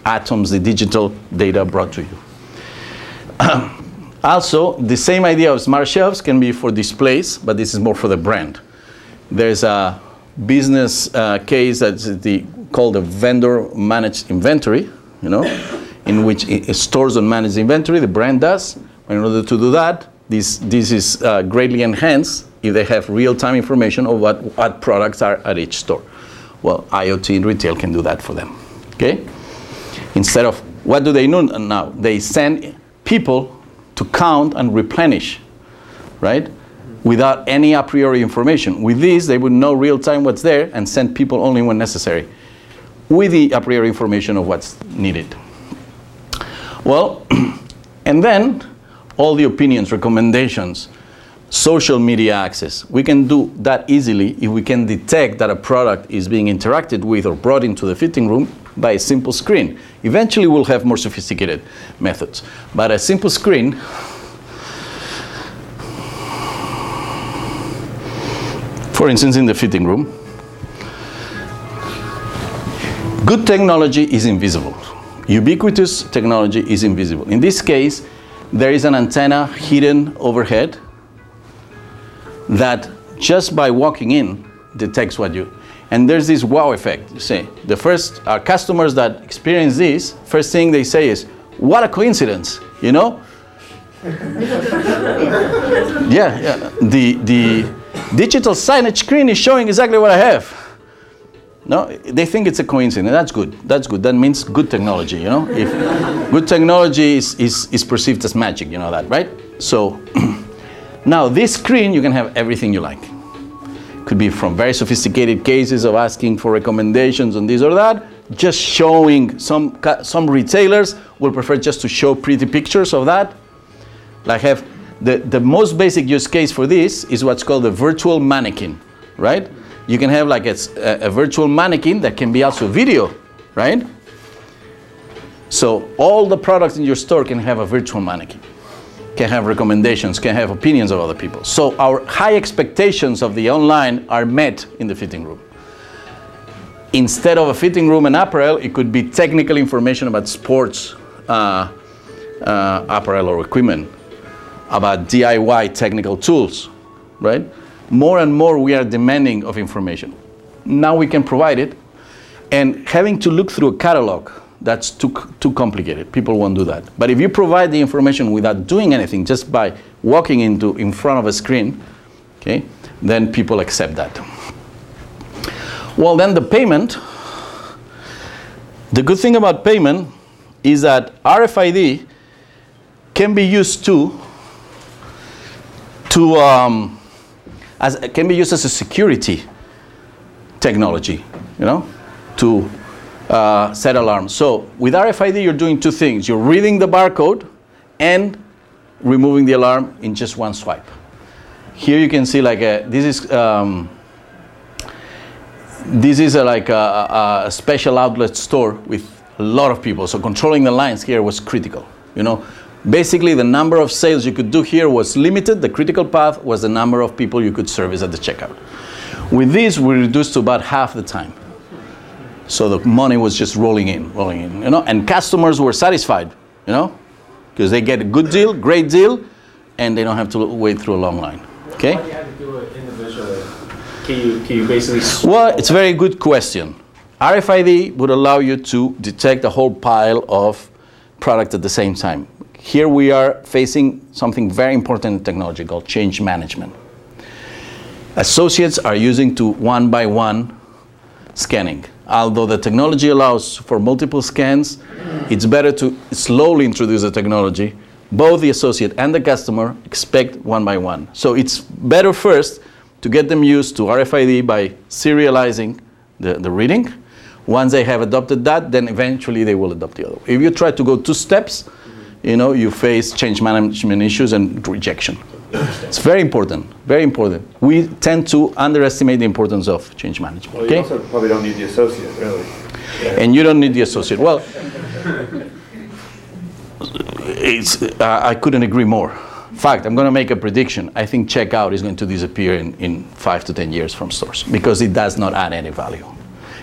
atoms, the digital data brought to you. Also, the same idea of smart shelves can be for displays, but this is more for the brand. There's a business case that's called the vendor managed inventory, you know, in which stores don't manage the inventory, the brand does. In order to do that, this is greatly enhanced if they have real-time information of what products are at each store. Well, IoT in retail can do that for them, okay? Instead of, what do they know now? They send people to count and replenish, right? Without any a priori information. With this, they would know real-time what's there and send people only when necessary, with the a priori information of what's needed. Well, and then all the opinions, recommendations, social media access. We can do that easily if we can detect that a product is being interacted with or brought into the fitting room by a simple screen. Eventually we'll have more sophisticated methods. But a simple screen, for instance in the fitting room, good technology is invisible. Ubiquitous technology is invisible. In this case, there is an antenna hidden overhead that just by walking in detects what you, and there's this wow effect. You say, our customers that experience this, first thing they say is, what a coincidence, you know? Yeah, the digital signage screen is showing exactly what I have. No, they think it's a coincidence. That's good. That's good. That means good technology, you know? If good technology is perceived as magic, you know that, right? So now this screen, you can have everything you like. Could be from very sophisticated cases of asking for recommendations on this or that, just showing some retailers will prefer just to show pretty pictures of that. Like have the most basic use case for this is what's called the virtual mannequin, right? You can have like a virtual mannequin that can be also video, right? So all the products in your store can have a virtual mannequin, can have recommendations, can have opinions of other people. So our high expectations of the online are met in the fitting room. Instead of a fitting room and apparel, it could be technical information about sports apparel or equipment, about DIY technical tools, right? More and more we are demanding of information. Now we can provide it, and having to look through a catalog, that's too complicated. People won't do that. But if you provide the information without doing anything, just by walking in front of a screen, okay, then people accept that. Well, then the payment, the good thing about payment is that RFID can be used can be used as a security technology, you know, to set alarms. So with RFID, you're doing two things. You're reading the barcode and removing the alarm in just one swipe. Here you can see like this is like a special outlet store with a lot of people. So controlling the lines here was critical, you know. Basically, the number of sales you could do here was limited. The critical path was the number of people you could service at the checkout. With this, we reduced to about half the time. So the money was just rolling in, you know, and customers were satisfied, you know, because they get a good deal, great deal, and they don't have to wait through a long line, okay? Why do you have to do it individually? Can you basically... Well, it's a very good question. RFID would allow you to detect a whole pile of product at the same time. Here we are facing something very important in technology called change management. Associates are using to one-by-one scanning. Although the technology allows for multiple scans, it's better to slowly introduce the technology. Both the associate and the customer expect one-by-one. So it's better first to get them used to RFID by serializing the reading. Once they have adopted that, then eventually they will adopt the other. If you try to go 2 steps, you know, you face change management issues and rejection. It's very important, very important. We tend to underestimate the importance of change management. Well, okay? you also probably don't need the associate, really. Yeah. And you don't need the associate. Well, I couldn't agree more. In fact, I'm going to make a prediction. I think checkout is going to disappear in 5 to 10 years from stores because it does not add any value.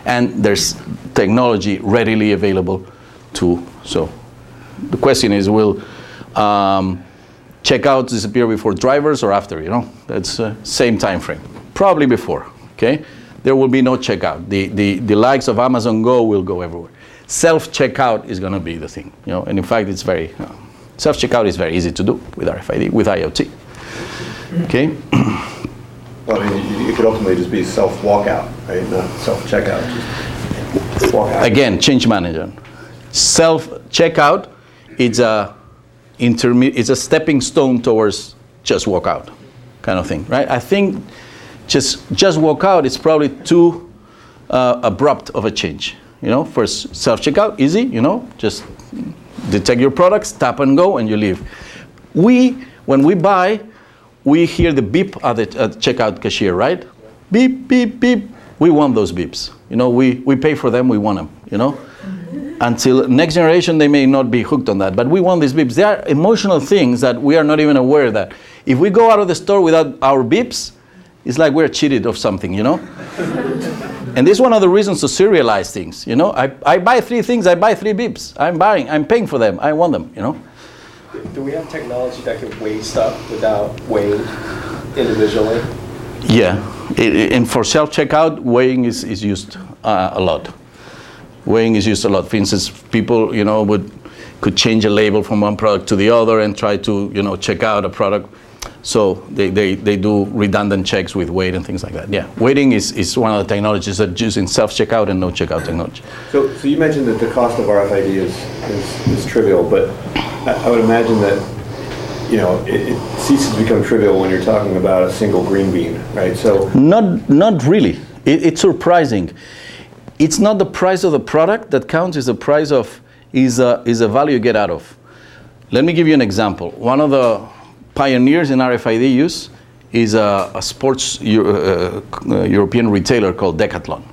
And there's technology readily available to, so the question is, will checkouts disappear before drivers or after, you know? That's same time frame. Probably before, okay? There will be no checkout. The likes of Amazon Go will go everywhere. Self-checkout is going to be the thing, you know? And in fact, it's very, self-checkout is very easy to do with RFID, with IoT, okay? Well, I mean, it could ultimately just be self-walkout, right? Not self-checkout, just walk out. Again, change management. Self-checkout, it's a stepping stone towards just walk out kind of thing, right? I think just walk out is probably too abrupt of a change. You know, first self-checkout, easy, you know, just detect your products, tap and go, and you leave. When we buy, we hear the beep at the checkout cashier, right? Beep, beep, beep. We want those beeps. You know, we pay for them, we want them, you know? Until next generation, they may not be hooked on that, but we want these beeps. They are emotional things that we are not even aware that. If we go out of the store without our beeps, it's like we're cheated of something, you know? And this is one of the reasons to serialize things, you know? I buy 3 things, I buy 3 beeps. I'm paying for them, I want them, you know? Do we have technology that can weigh stuff without weighing individually? Yeah, and for self-checkout, weighing is used a lot. Weighing is used a lot. For instance, people, you know, could change a label from one product to the other and try to, you know, check out a product. So they do redundant checks with weight and things like that. Yeah, weighting is one of the technologies that use in self-checkout and no-checkout technology. So you mentioned that the cost of RFID is trivial, but I would imagine that, you know, it ceases to become trivial when you're talking about a single green bean, right? So not really. It's surprising. It's not the price of the product that counts. It's the price of is a value you get out of. Let me give you an example. One of the pioneers in RFID use is a sports European retailer called Decathlon.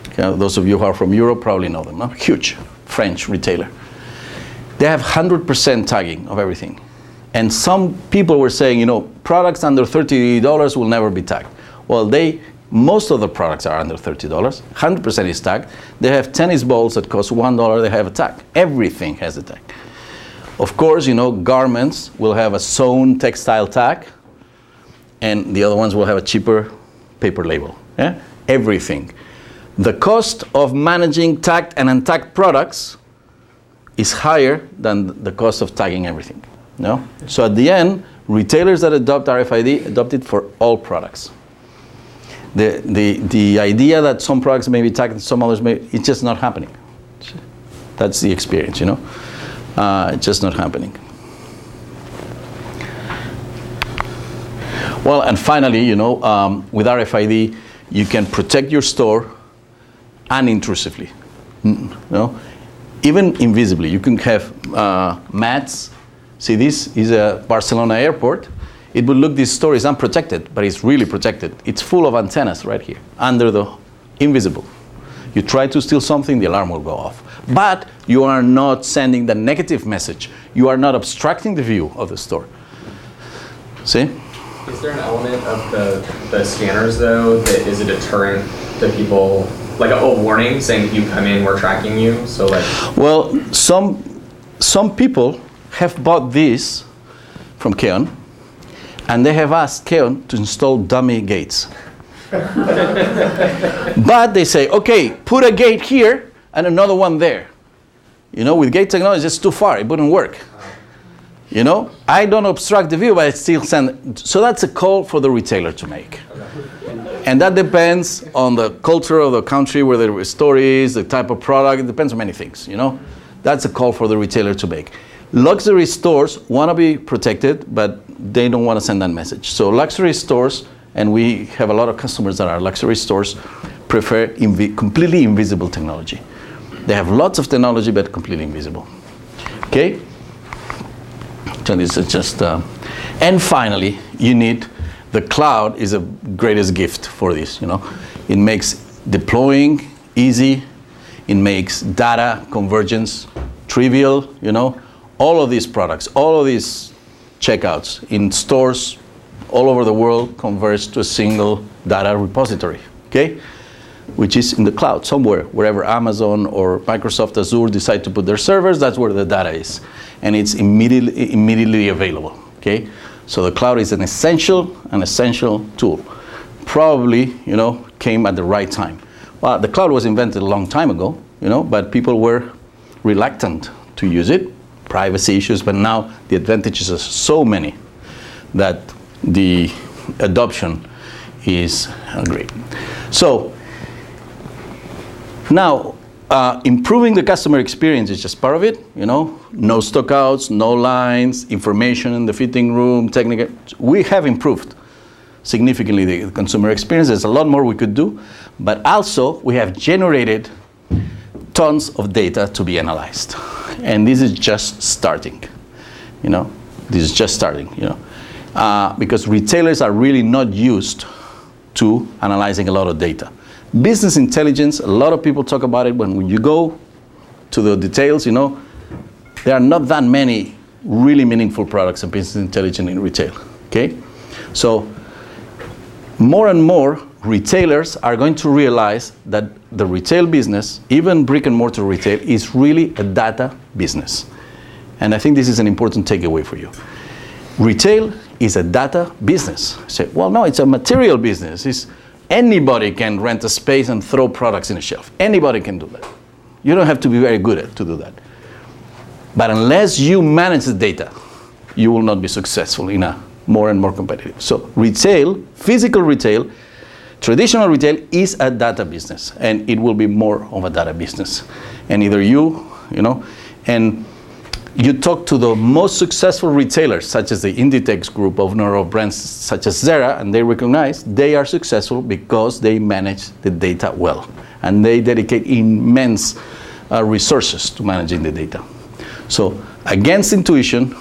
Okay, those of you who are from Europe probably know them. No? Huge French retailer. They have 100% tagging of everything. And some people were saying, you know, products under $30 will never be tagged. Well, most of the products are under $30. 100% is tagged. They have tennis balls that cost $1. They have a tag. Everything has a tag. Of course, you know, garments will have a sewn textile tag, and the other ones will have a cheaper paper label. Yeah? Everything. The cost of managing tagged and untagged products is higher than the cost of tagging everything. No? So at the end, retailers that adopt RFID adopt it for all products. The idea that some products may be tagged and some others may, it's just not happening. That's the experience, you know. It's just not happening. Well, and finally, you know, with RFID, you can protect your store unintrusively. You know? Even invisibly. You can have mats. See, this is a Barcelona airport. It would look, this store is unprotected, but it's really protected. It's full of antennas right here, under the invisible. You try to steal something, the alarm will go off. But you are not sending the negative message. You are not obstructing the view of the store. See? Is there an element of the scanners, though, that is a deterrent to people? Like a warning saying, if you come in, we're tracking you? So like. Well, some people have bought this from Keonn, and they have asked Keonn to install dummy gates. But they say, okay, put a gate here and another one there. You know, with gate technology, it's too far. It wouldn't work. You know, I don't obstruct the view, but I still send. So that's a call for the retailer to make. And that depends on the culture of the country where the store is, the type of product. It depends on many things, you know. That's a call for the retailer to make. Luxury stores want to be protected, but they don't want to send that message. So luxury stores, and we have a lot of customers that are luxury stores, prefer completely invisible technology. They have lots of technology, but completely invisible. Okay? So this is just, and finally, you need, the cloud is the greatest gift for this, you know. It makes deploying easy. It makes data convergence trivial, you know. All of these products, all of these checkouts in stores all over the world converge to a single data repository, okay? Which is in the cloud somewhere, wherever Amazon or Microsoft Azure decide to put their servers, that's where the data is. And it's immediately available, okay? So the cloud is an essential tool. Probably, you know, came at the right time. Well, the cloud was invented a long time ago, you know, but people were reluctant to use it. Privacy issues, but now the advantages are so many that the adoption is great. So now improving the customer experience is just part of it, you know, no stockouts, no lines, information in the fitting room, technical. We have improved significantly the consumer experience. There's a lot more we could do, but also we have generated tons of data to be analyzed. And this is just starting, you know. This is just starting, you know. because retailers are really not used to analyzing a lot of data. Business intelligence, a lot of people talk about it. When you go to the details, there are not that many really meaningful products of business intelligence in retail, okay? So more and more retailers are going to realize that the retail business, even brick and mortar retail, is really a data business. And I think this is an important takeaway for you. Retail is a data business. You say, well, no, it's a material business. Anybody can rent a space and throw products in a shelf. Anybody can do that. You don't have to be very good to do that. But unless you manage the data, you will not be successful in a more and more competitive. So retail, physical retail, traditional retail is a data business, and it will be more of a data business. And either and you talk to the most successful retailers, such as the Inditex group, owner of brands such as Zara, and they recognize they are successful because they manage the data well. And they dedicate immense resources to managing the data. So against intuition,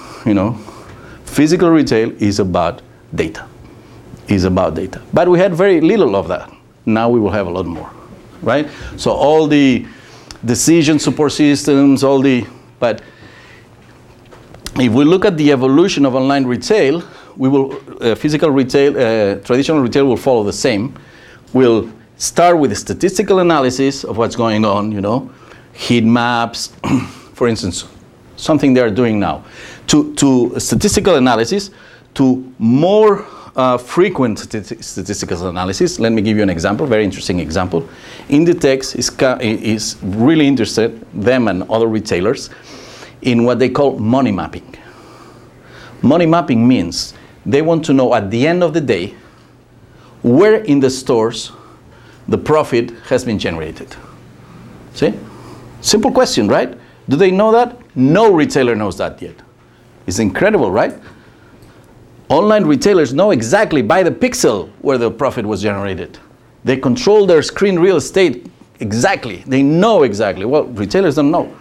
physical retail is about data. But we had very little of that. Now we will have a lot more, right? So all the decision support systems, but if we look at the evolution of online retail, we will, physical retail, traditional retail will follow the same. We'll start with the statistical analysis of what's going on, heat maps, for instance, something they are doing now, to statistical analysis, to more frequent statistical analysis. Let me give you an example, very interesting example. Inditex is really interested, them and other retailers, in what they call money mapping. Money mapping means they want to know at the end of the day where in the stores the profit has been generated. See? Simple question, right? Do they know that? No retailer knows that yet. It's incredible, right? Online retailers know exactly by the pixel where the profit was generated. They control their screen real estate exactly. They know exactly. Well, retailers don't know.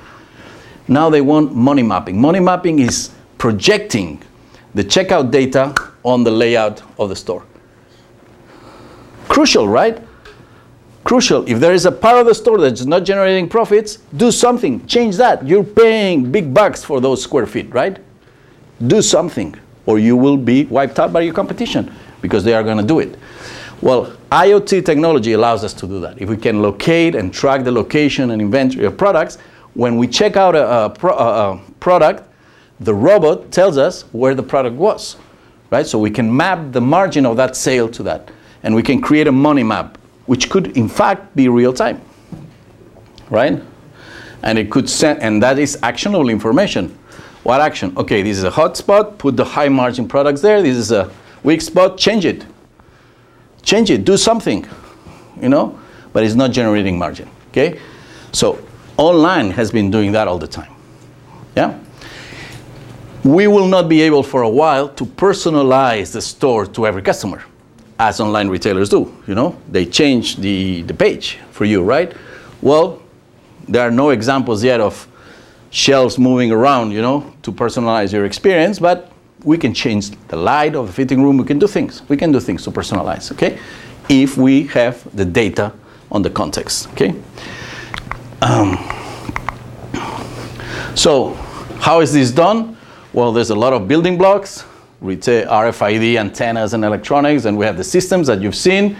Now they want money mapping. Money mapping is projecting the checkout data on the layout of the store. Crucial, right? Crucial. If there is a part of the store that's not generating profits, do something. Change that. You're paying big bucks for those square feet, right? Do something, or you will be wiped out by your competition because they are going to do it. Well, IoT technology allows us to do that. If we can locate and track the location and inventory of products, when we check out a product, the robot tells us where the product was, right? So we can map the margin of that sale to that, and we can create a money map, which could in fact be real time, right? And it could send, and that is actionable information. What action? Okay, this is a hot spot, put the high margin products there. This is a weak spot, change it. Change it, do something, but it's not generating margin, okay? So online has been doing that all the time, yeah? We will not be able for a while to personalize the store to every customer, as online retailers do, They change the page for you, right? Well, there are no examples yet of shelves moving around, to personalize your experience, but we can change the light of the fitting room. We can do things. We can do things to personalize, okay? If we have the data on the context, okay? So how is this done? Well, there's a lot of building blocks, retail, RFID, antennas, and electronics, and we have the systems that you've seen.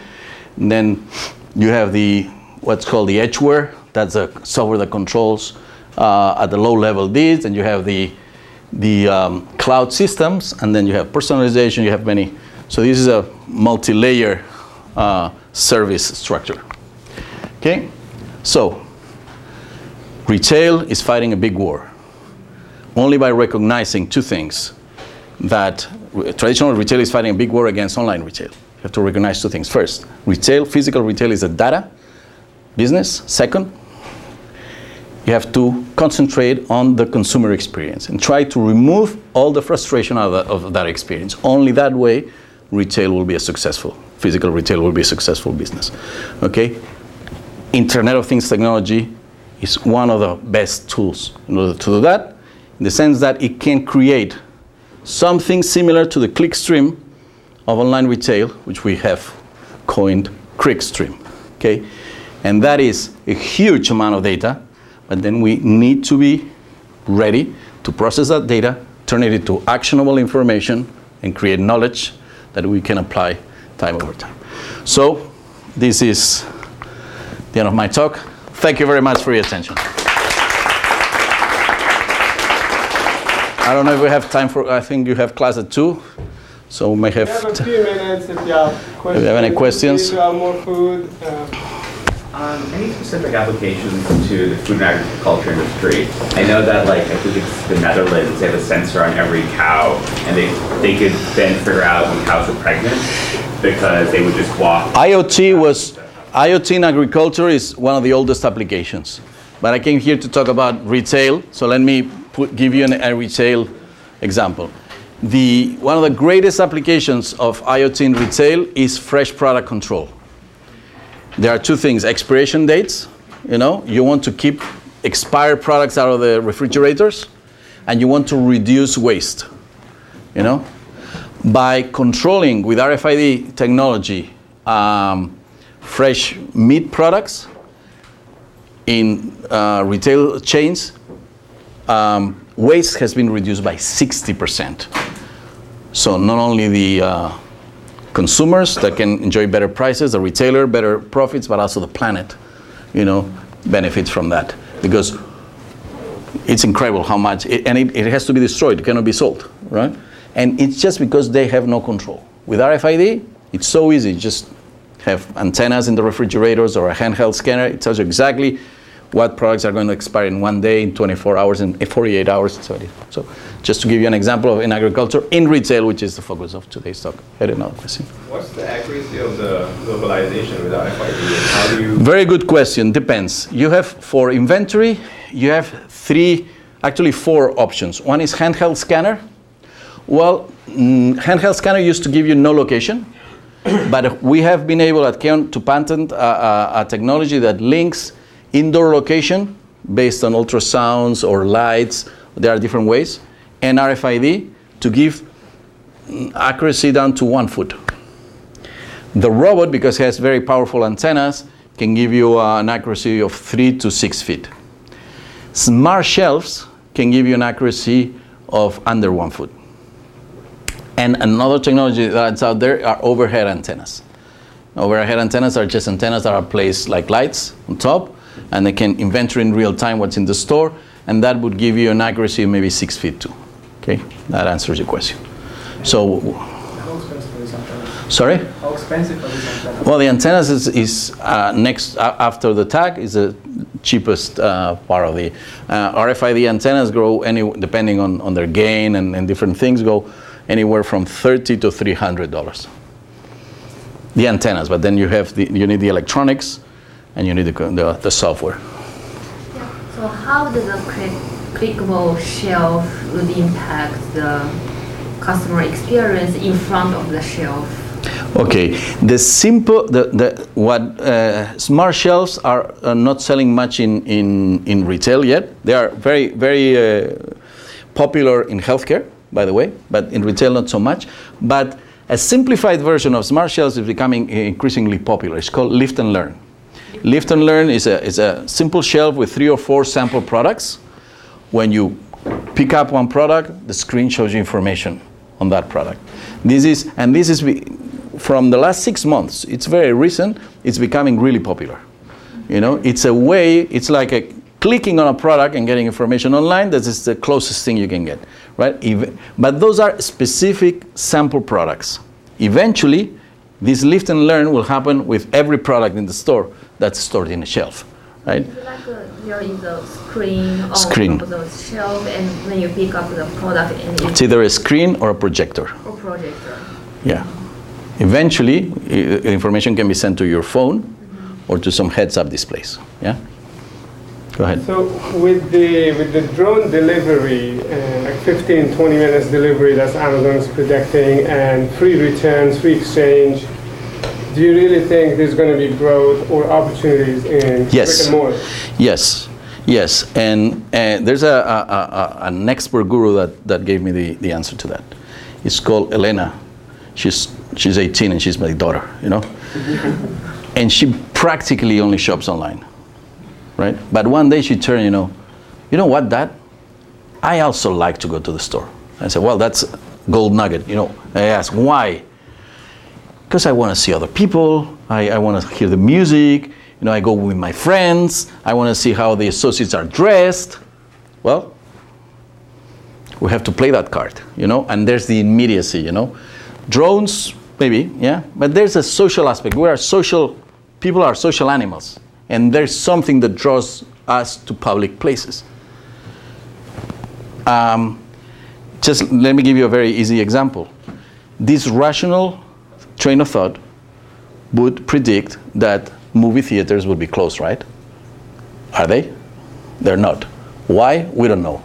And then you have what's called the edgeware. That's a software that controls at the low level this, and you have the cloud systems, and then you have personalization, you have many. So this is a multi-layer service structure. Okay? So retail is fighting a big war only by recognizing two things. That traditional retail is fighting a big war against online retail. You have to recognize two things. First, physical retail is a data business. Second, you have to concentrate on the consumer experience and try to remove all the frustration of that experience. Only that way, physical retail will be a successful business. Okay? Internet of Things technology is one of the best tools in order to do that, in the sense that it can create something similar to the clickstream of online retail, which we have coined crick stream, okay? And that is a huge amount of data, but then we need to be ready to process that data, turn it into actionable information, and create knowledge that we can apply time over time. So this is the end of my talk. Thank you very much for your attention. I don't know if we have time for, I think you have class at 2, so we may have. We have a few minutes if you have questions. If you have any questions. If you have more food. Any specific applications to the food and agriculture industry? I know that, like, I think it's the Netherlands, they have a sensor on every cow, and they could then figure out when cows are pregnant because they would just walk. IoT in agriculture is one of the oldest applications. But I came here to talk about retail, so let me give you a retail example. One of the greatest applications of IoT in retail is fresh product control. There are 2 things: expiration dates. You want to keep expired products out of the refrigerators, and you want to reduce waste. By controlling with RFID technology fresh meat products in retail chains, waste has been reduced by 60%. So not only the consumers that can enjoy better prices, the retailer better profits, but also the planet, benefits from that, because it's incredible how much, it has to be destroyed, it cannot be sold, right? And it's just because they have no control. With RFID, it's so easy, just have antennas in the refrigerators or a handheld scanner. It tells you exactly what products are going to expire in 1 day, in 24 hours, in 48 hours. So just to give you an example of in agriculture, in retail, which is the focus of today's talk. I had another question. What's the accuracy of the localization with RFID? How do you... Very good question. Depends. You have, for inventory, you have 4 options. One is handheld scanner. Well, handheld scanner used to give you no location, but we have been able at Keonn to patent a technology that links indoor location based on ultrasounds or lights. There are different ways, and RFID to give accuracy down to 1 foot. The robot, because it has very powerful antennas, can give you an accuracy of 3 to 6 feet. Smart shelves can give you an accuracy of under 1 foot. And another technology that's out there are overhead antennas. Overhead antennas are just antennas that are placed like lights on top, and they can inventory in real time what's in the store, and that would give you an accuracy of maybe 6 feet too. Okay, that answers your question. So, How expensive are these antennas? sorry? How expensive are these antennas? Well, the antennas is next after the tag is the cheapest part of the RFID antennas grow depending on their gain and different things go anywhere from $30 to $300. The antennas, but then you need the electronics, and you need the software. Yeah. So how does a clickable shelf would impact the customer experience in front of the shelf? Okay, smart shelves are not selling much in retail yet. They are very, very popular in healthcare, by the way, but in retail not so much. But a simplified version of smart shelves is becoming increasingly popular. It's called Lift and Learn. Lift and Learn is a simple shelf with 3 or 4 sample products. When you pick up one product, the screen shows you information on that product. This is from the last 6 months. It's very recent. It's becoming really popular. It's a way. It's like clicking on a product and getting information online. That is the closest thing you can get, right? But those are specific sample products. Eventually, this lift and learn will happen with every product in the store that's stored in a shelf, right? It's like there is a screen on the shelf, and when you pick up the product, and it's either a screen or a projector. Or projector. Yeah. Eventually, information can be sent to your phone or to some heads-up displays. Yeah. Go ahead. So with the drone delivery, like 15, 20 minutes delivery that's Amazon's predicting, and free returns, free exchange, do you really think there's going to be growth or opportunities in brick and mortar? Yes. And there's an expert guru that gave me the answer to that. It's called Elena. She's 18 and she's my daughter, you know. And she practically only shops online, right? But one day she turned, you know what, Dad? I also like to go to the store. I said, well, that's a gold nugget, you know. I asked, why? Because I want to see other people. I want to hear the music. You know, I go with my friends. I want to see how the associates are dressed. Well, we have to play that card, you know. And there's the immediacy, you know. Drones, maybe, yeah. But there's a social aspect. People are social animals. And there's something that draws us to public places. Just let me give you a very easy example. This rational train of thought would predict that movie theaters would be closed, right? Are they? They're not. Why? We don't know.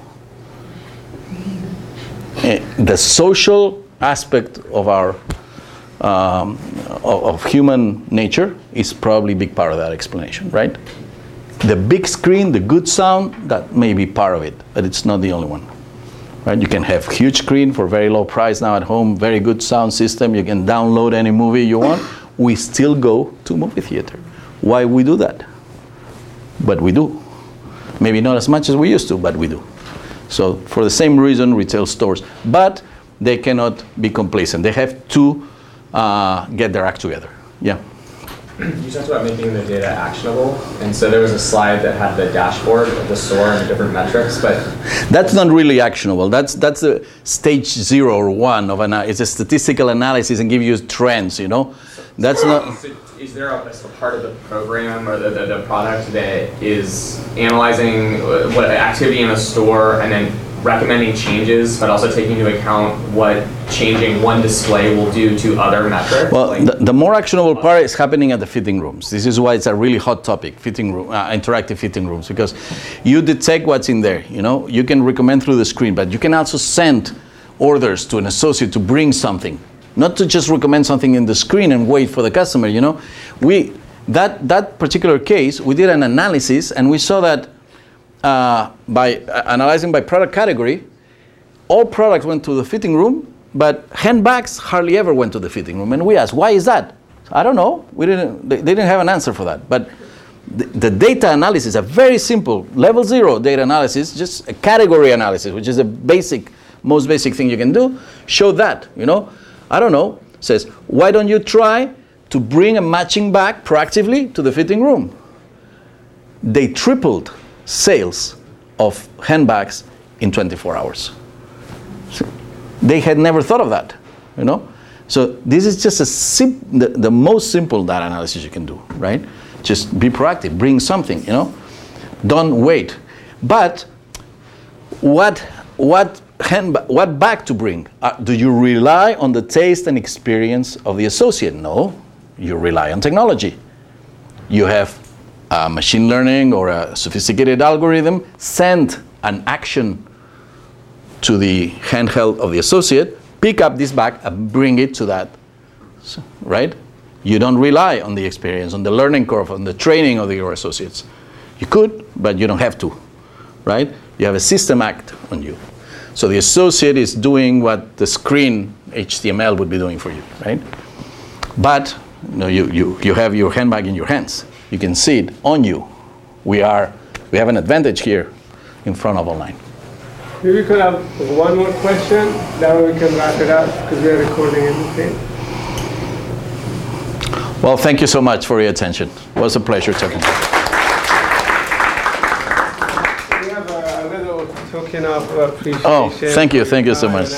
The social aspect of our of human nature is probably a big part of that explanation, right? The big screen, the good sound, that may be part of it, but it's not the only one. Right? You can have huge screen for very low price now at home, very good sound system, you can download any movie you want. We still go to movie theater. Why we do that? But we do. Maybe not as much as we used to, but we do. So for the same reason, retail stores. But they cannot be complacent. They have to get their act together. Yeah. You talked about making the data actionable, and so there was a slide that had the dashboard of the store and the different metrics, but that's not really actionable. That's a stage 0 or 1 of it's a statistical analysis and give you trends. You know, that's not. Is there a part of the program or the product that is analyzing what activity in a store and then recommending changes, but also taking into account what changing one display will do to other metrics? Well, the more actionable part is happening at the fitting rooms. This is why it's a really hot topic, fitting room, interactive fitting rooms, because you detect what's in there. You know, you can recommend through the screen, but you can also send orders to an associate to bring something, not to just recommend something in the screen and wait for the customer. You know, that particular case, we did an analysis and we saw that. By analyzing by product category, all products went to the fitting room, but handbags hardly ever went to the fitting room. And we asked, why is that? I don't know. They didn't have an answer for that. But the data analysis, a very simple level 0 data analysis, just a category analysis, which is the most basic thing you can do, show that. You know, I don't know. Says, why don't you try to bring a matching bag proactively to the fitting room? They tripled sales of handbags in 24 hours. They had never thought of that, you know. So this is just the most simple data analysis you can do, right? Just be proactive, bring something, you know. Don't wait. But what bag to bring? Do you rely on the taste and experience of the associate? No, you rely on technology. You have machine learning or a sophisticated algorithm send an action to the handheld of the associate, pick up this bag and bring it to that, right? You don't rely on the experience, on the learning curve, on the training of your associates. You could, but you don't have to, right? You have a system act on you. So the associate is doing what the screen HTML would be doing for you, right? But you have your handbag in your hands. You can see it on you. We have an advantage here in front of online. Maybe we could have one more question, that way we can wrap it up because we are recording everything. Well, thank you so much for your attention. It was a pleasure talking to you. We have a little token of appreciation. Oh, thank you so much. Thank you so much.